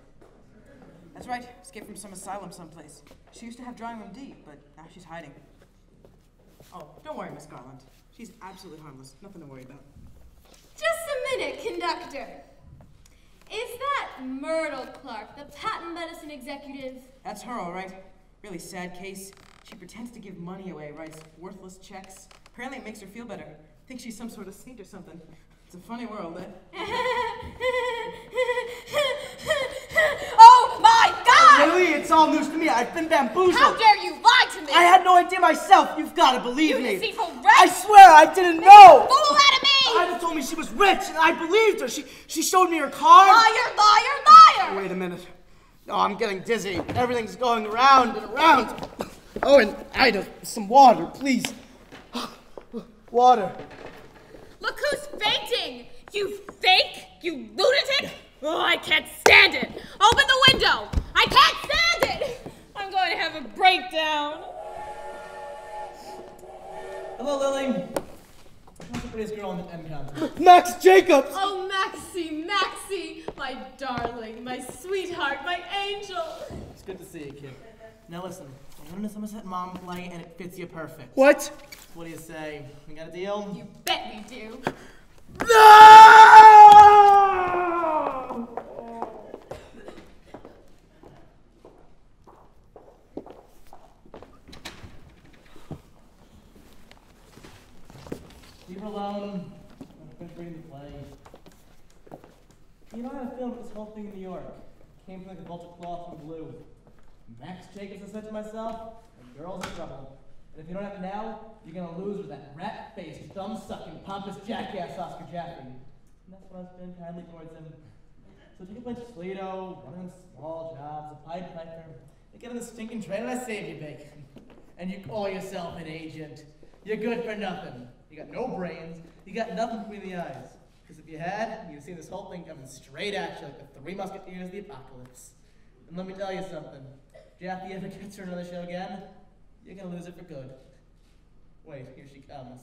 That's right, escaped from some asylum someplace. She used to have drawing room D, but now she's hiding. Oh, don't worry, Miss Garland. She's absolutely harmless. Nothing to worry about. Just a minute, conductor. Is that Myrtle Clark, the patent medicine executive? That's her, all right. Really sad case. She pretends to give money away, writes worthless checks. Apparently it makes her feel better. Thinks she's some sort of saint or something. It's a funny world, eh? Oh my God! Lily, it's all news to me. I've been bamboozled. How dare you lie to me? I had no idea myself. You've got to believe You me. deceitful wretch! I swear I didn't know. Fool out of me! Ida told me she was rich, and I believed her. She showed me her card. Liar, liar, liar! Wait a minute. Oh, I'm getting dizzy. Everything's going around and around. Oh, and Ida, some water, please. Water. Look who's fainting! You fake! You lunatic! Oh, I can't stand it! Open the window! I can't stand it! I'm going to have a breakdown. Hello, Lily. Who's the prettiest girl in the M-Town? Max Jacobs! Oh, Maxie, Maxie! My darling, my sweetheart, my angel! It's good to see you, kid. Now listen, I learned a Somerset Mom play and it fits you perfect. What? What do you say? We got a deal? You bet we do. No! Leave her alone. I'm finished reading the play. You know how I feel about this whole thing in New York. Came from like a vulture cloth from blue. Max Jacobs, I said to myself, the girl's in trouble. And if you don't have it now, you're gonna lose with that rat-faced, thumb-sucking, pompous jackass Oscar Jaffe. And that's why I've been kindly towards him. So if you can play Toledo, running small jobs, a Pied Piper, you get on the stinking train and I save you, bacon. And you call yourself an agent. You're good for nothing. You got no brains. You got nothing between the eyes. Because if you had, you'd see this whole thing coming straight at you like the Three Musketeers of the Apocalypse. And let me tell you something. Jaffe ever gets her another show again, you're gonna lose it for good. Wait, here she comes.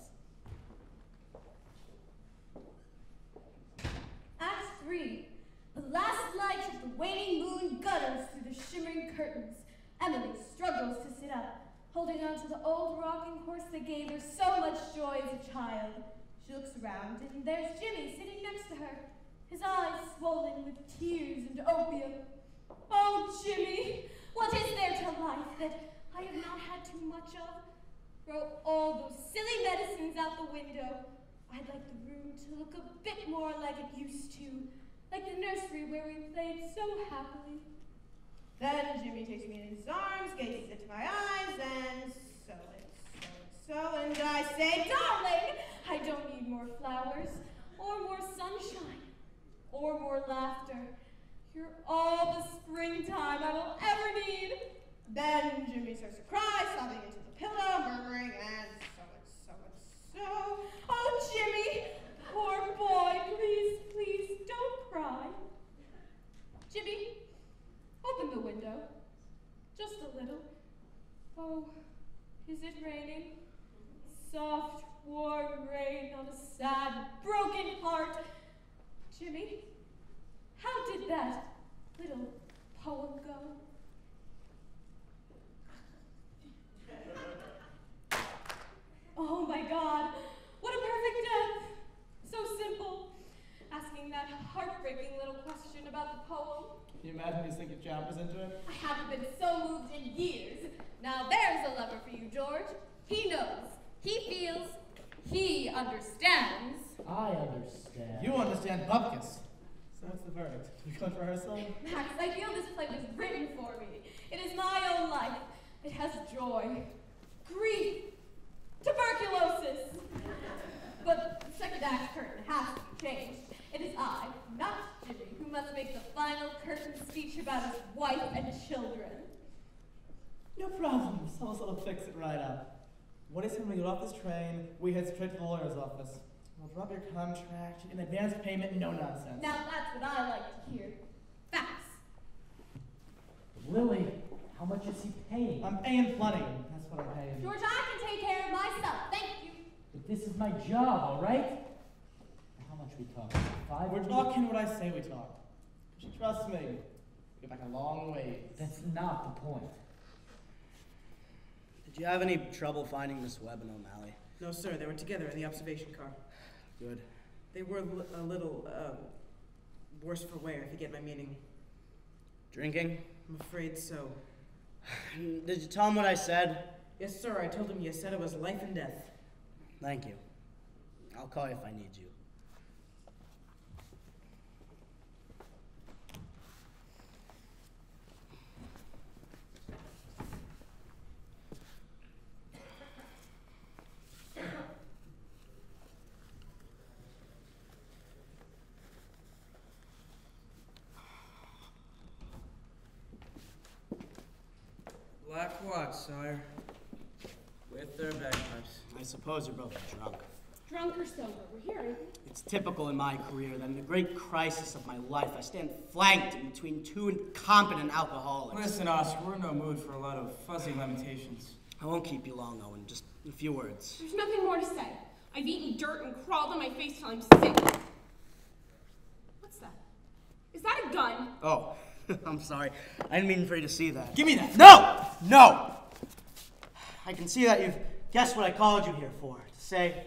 Act 3. The last light of the waning moon gutters through the shimmering curtains. Emily struggles to sit up, holding on to the old rocking horse that gave her so much joy as a child. She looks around, and there's Jimmy sitting next to her, his eyes swollen with tears and opium. Oh, Jimmy, what is there to life that I have not had too much of? Throw all those silly medicines out the window. I'd like the room to look a bit more like it used to, like the nursery where we played so happily. Then Jimmy takes me in his arms, gazes into my eyes, and and I say, Darling, I don't need more flowers, or more sunshine, or more laughter. You're all the springtime I will ever need. Then Jimmy starts to cry, sobbing into the pillow, murmuring, and so. Oh, Jimmy, poor boy, please, please, don't cry. Jimmy, open the window, just a little. Oh, is it raining? Soft, warm rain on a sad, broken heart. Jimmy, how did that little poem go? Oh my God, what a perfect death. So simple. Asking that heartbreaking little question about the poem. Can you imagine you sink your choppers into it? I haven't been so moved in years. Now there's a lover for you, George. He knows, he feels, he understands. I understand. You understand bupkis. So what's the verdict? Do we go to rehearsal? Max, I feel this play was written for me. It is my own life. It has joy, grief, tuberculosis. But the second act curtain has to be changed. It is I, not Jimmy, who must make the final curtain speech about his wife and children. No problem. Someone'll fix it right up. What is when we get off this train, we head straight to the lawyer's office. We'll drop your contract, an advance payment, no nonsense. Now that's what I like to hear. Facts. Lily, how much is he paying? I'm paying plenty. That's what I'm paying. George, I can take care of myself. Thank you. But this is my job, all right? How much we talking? We're talking what I say we talk. You should trust me. We go back a long way. That's not the point. Did you have any trouble finding Miss Webb and O'Malley? No, sir, they were together in the observation car. Good. They were a little, worse for wear, if you get my meaning. Drinking? I'm afraid so. Did you tell him what I said? Yes, sir, I told him you said it was life and death. Thank you. I'll call you if I need you. Black what, sire? With their bagpipes. I suppose you're both drunk. Drunk or sober, we're here, ain't we? It's typical in my career that in the great crisis of my life, I stand flanked in between two incompetent alcoholics. Listen, Oscar, we're in no mood for a lot of fuzzy lamentations. I won't keep you long, Owen. Just a few words. There's nothing more to say. I've eaten dirt and crawled on my face till I'm sick. What's that? Is that a gun? Oh, I'm sorry. I didn't mean for you to see that. Give me that. No! No! I can see that you've guessed what I called you here for. To say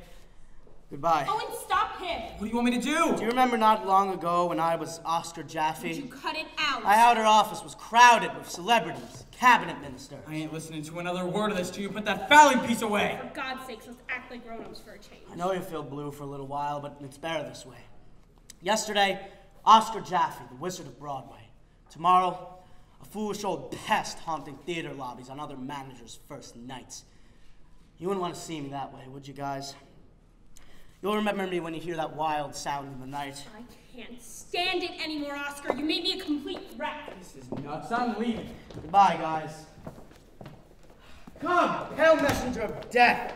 goodbye. Owen, stop him! What do you want me to do? Do you remember not long ago when I was Oscar Jaffe? Would you cut it out? My outer office was crowded with celebrities, cabinet ministers. I ain't listening to another word of this till you put that fouling piece away. For God's sakes, let's act like grown-ups for a change. I know you feel blue for a little while, but it's better this way. Yesterday, Oscar Jaffe, the Wizard of Broadway. Tomorrow, a foolish old pest haunting theater lobbies on other managers' first nights. You wouldn't want to see me that way, would you guys? You'll remember me when you hear that wild sound in the night. I can't stand it anymore, Oscar. You made me a complete wreck. This is nuts. I'm leaving. Goodbye, guys. Come, hail messenger of death,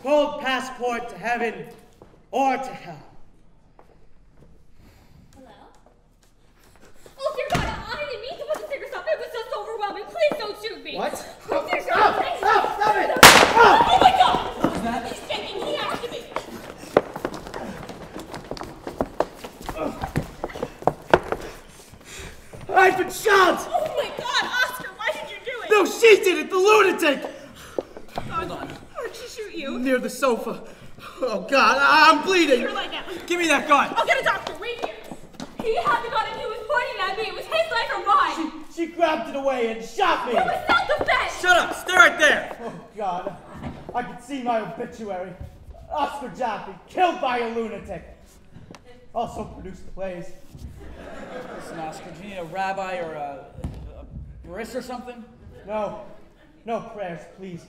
cold passport to heaven or to hell. Hello? Oh, dear God, I didn't mean to put the stickers up. It was just overwhelming. Please don't shoot me. What? Oh, dear Stop! God, please. Stop! Stop it! Oh, my God! What was that? He's shaking. He has to be. I've been shot! Oh, my God, Oscar, why did you do it? No, she did it, the lunatic! Hold on. Where'd she shoot you? Near the sofa. Oh, God, I'm bleeding. Here, lie down. Give me that gun. I'll get a doctor. Wait here. He had the gun and he was pointing at me. It was his life or mine. She grabbed it away and shot me. It was self-defense. Shut up. Stay right there. Oh, God, I could see my obituary. Oscar Jaffe, killed by a lunatic. Also produced plays. Listen, Oscar, do you need a rabbi or a barista or something? No. No prayers, please.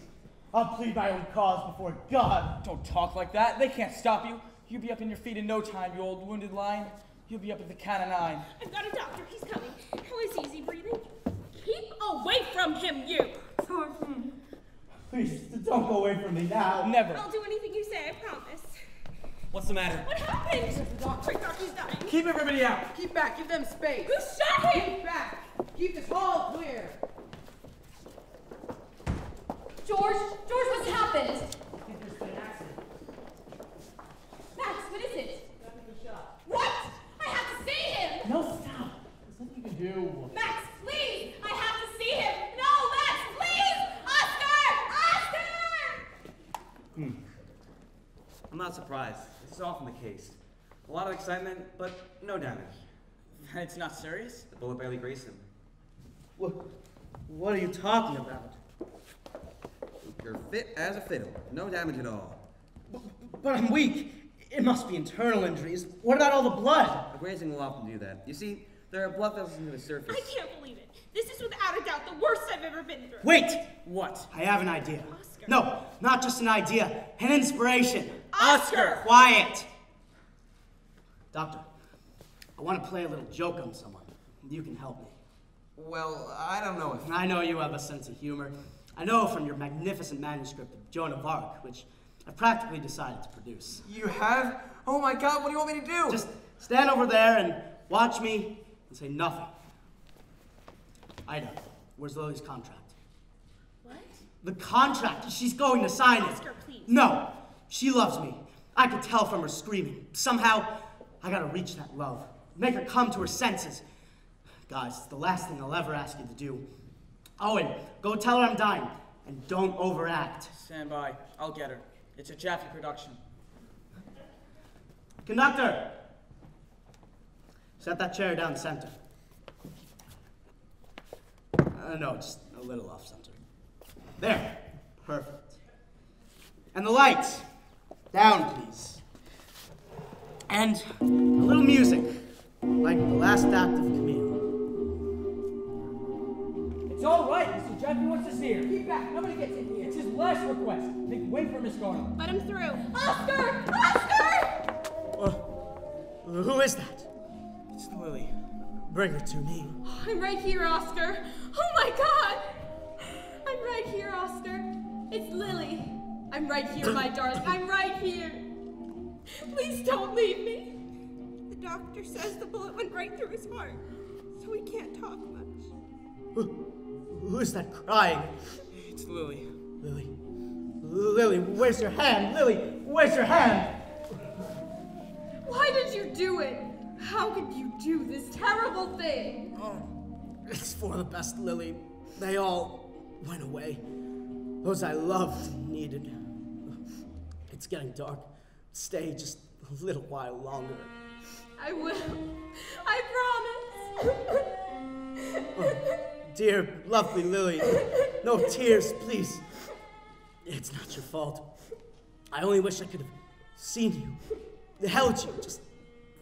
I'll plead my own cause before God. Don't talk like that. They can't stop you. You'll be up in your feet in no time, you old wounded lion. You'll be up at the count of 9. I've got a doctor. He's coming. How is he? Is he breathing? Keep away from him, you! Please, don't go away from me now. Never. I'll do anything you say, I promise. What's the matter? What happened? Doctor's dying. Keep everybody out. Keep back. Give them space. Who shot him? Keep back. Keep this hall clear. George, what's happened? Max, what is it? What? I have to see him! No, stop. There's nothing you can do. Max, please! I have to see him! No, Max, please! Oscar! I'm not surprised. This is often the case. A lot of excitement, but no damage. It's not serious? The bullet barely grazed him. What are you talking about? You're fit as a fiddle. No damage at all. But I'm weak. It must be internal injuries. What about all the blood? The grazing will often do that. You see, there are blood vessels near the surface. I can't believe it. This is without a doubt the worst I've ever been through. Wait! What? I have an idea. Oscar. No, not just an idea. An inspiration. Oscar! Quiet! Doctor, I want to play a little joke on someone. You can help me. Well, I don't know if... I know you have a sense of humor. I know from your magnificent manuscript of Joan of Arc, which I've practically decided to produce. You have? Oh my God, what do you want me to do? Just stand over there and watch me and say nothing. Ida, where's Lily's contract? What? The contract! She's going to sign it! Oscar, please. No! She loves me. I could tell from her screaming. Somehow, I gotta reach that love. Make her come to her senses. Guys, it's the last thing I'll ever ask you to do. Owen, go tell her I'm dying. And don't overact. Stand by. I'll get her. It's a Jaffe production. Conductor! Set that chair down center. No, just a little off center. There. Perfect. And the lights. Down, please. And a little music, like the last act of Camille. It's all right. Mr. Jaffe wants to see her. Keep back. Nobody gets in here. It's his last request. Make way for Miss Garner. Let him through. Oscar! Oscar! Who is that? It's Lily. Bring her to me. I'm right here, Oscar. Oh my God! I'm right here, Oscar. It's Lily. I'm right here, my darling. I'm right here. Please don't leave me. The doctor says the bullet went right through his heart, so he can't talk much. Who is that crying? It's Lily. Lily. Lily, where's your hand? Lily, where's your hand? Why did you do it? How could you do this terrible thing? Oh, it's for the best, Lily. They all went away. Those I loved and needed. It's getting dark. Stay just a little while longer. I will. I promise. Oh, dear, lovely Lily. No tears, please. It's not your fault. I only wish I could have seen you, held you just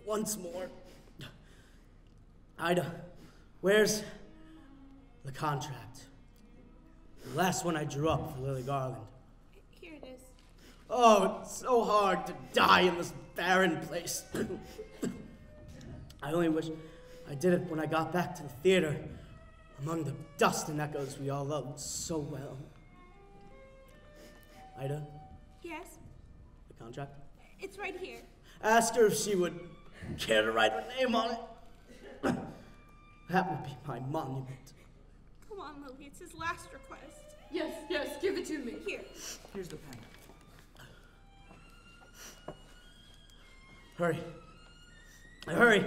once more. Ida, where's the contract? The last one I drew up for Lily Garland. Here it is. Oh, it's so hard to die in this barren place. I only wish I did it when I got back to the theater, among the dust and echoes we all loved so well. Ida, Yes, the contract? it's right here. Ask her if she would care to write her name on it. That would be my monument. Come on, Lily. It's his last request. Yes, give it to me. Here. Here's the pen. Hurry. Hurry.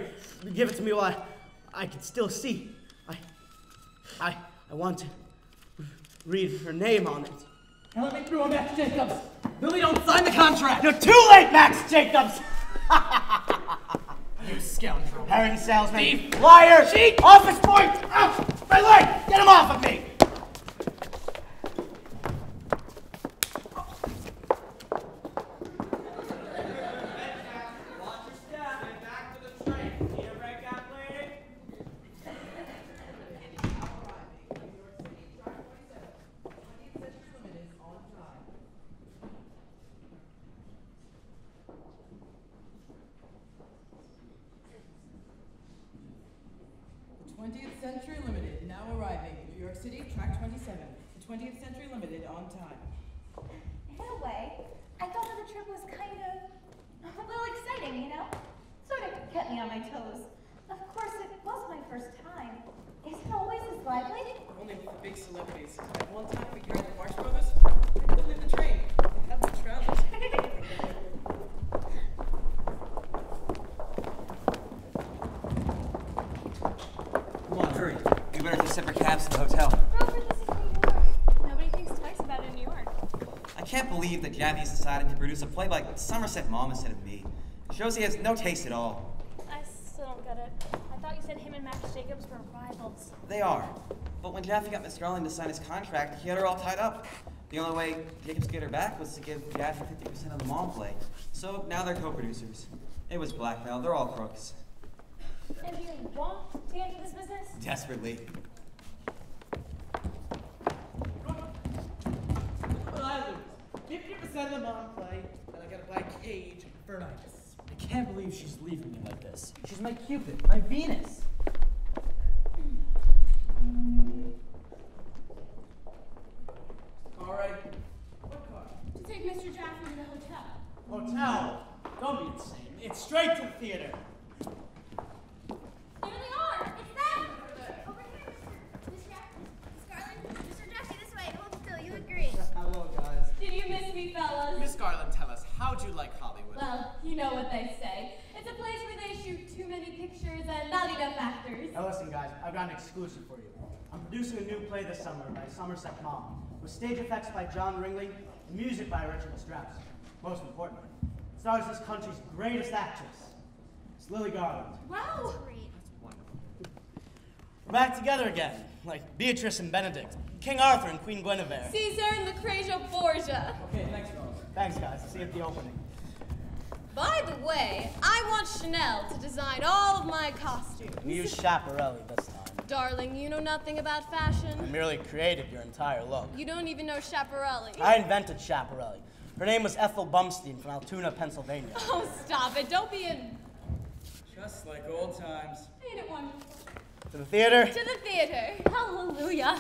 Give it to me while I can still see. I want to read her name on it. Now let me through on Max Jacobs. Lily, don't sign the contract! You're too late, Max Jacobs! You scoundrel. Herring salesman. Thief. Liar! Cheat. Office boy! Ow! My leg! Get him off of me! Watch your step and back to the train. See a break out, lady? 20th Century Limited on time. In a way, I thought that the trip was kind of a little exciting, you know? Sort of kept me on my toes. Of course, it was my first time. Isn't it always this lively? Only with the big celebrities. At one time, we carried the Marx Brothers. I couldn't leave the train. They had the trousers. Come on, hurry. We better take separate cabs to the hotel. Rover, this is New York. Nobody thinks twice about it in New York. I can't believe that Jaffe's decided to produce a play by Somerset Maugham instead of me. It shows he has no taste at all. I still don't get it. I thought you said him and Max Jacobs were rivals. They are. But when Jaffe got Miss Garland to sign his contract, he had her all tied up. The only way Jacobs could get her back was to give Jaffe 50% of the Maugham play. So now they're co-producers. It was blackmail. They're all crooks. And do you want to get into this business? Desperately. What I lose? 50% of the Maugham play, and I gotta buy a cage for Nights. I can't believe she's leaving me like this. She's my Cupid, my Venus. All right. What car? To take Mr. Jaffe to the hotel. Hotel? Don't be insane. It's straight to the theater. There they are! It's them! Over here, Miss Jaffe. Miss Garland. Mr. Jaffe, this way. Hold still. You look great. Hello, guys. Did you miss me, fellas? Miss Garland, tell us, how'd you like Hollywood? Well, you know what they say. It's a place where they shoot too many pictures and not enough actors. Now listen, guys, I've got an exclusive for you. I'm producing a new play this summer by Somerset Maugham, with stage effects by John Ringley and music by Richard Strauss. Most importantly, it stars this country's greatest actress. It's Lily Garland. Wow! We're back together again, like Beatrice and Benedict, King Arthur and Queen Guinevere. Caesar and Lucrezia Borgia. Okay, thanks, fellas. Thanks, guys. See you at the opening. By the way, I want Chanel to design all of my costumes. We use Schiaparelli this time. Darling, you know nothing about I fashion. merely created your entire look. You don't even know Schiaparelli. I invented Schiaparelli. Her name was Ethel Bumstein from Altoona, Pennsylvania. Oh, stop it. Don't be in... Just like old times. Ain't it wonderful? To the theater. To the theater. Hallelujah.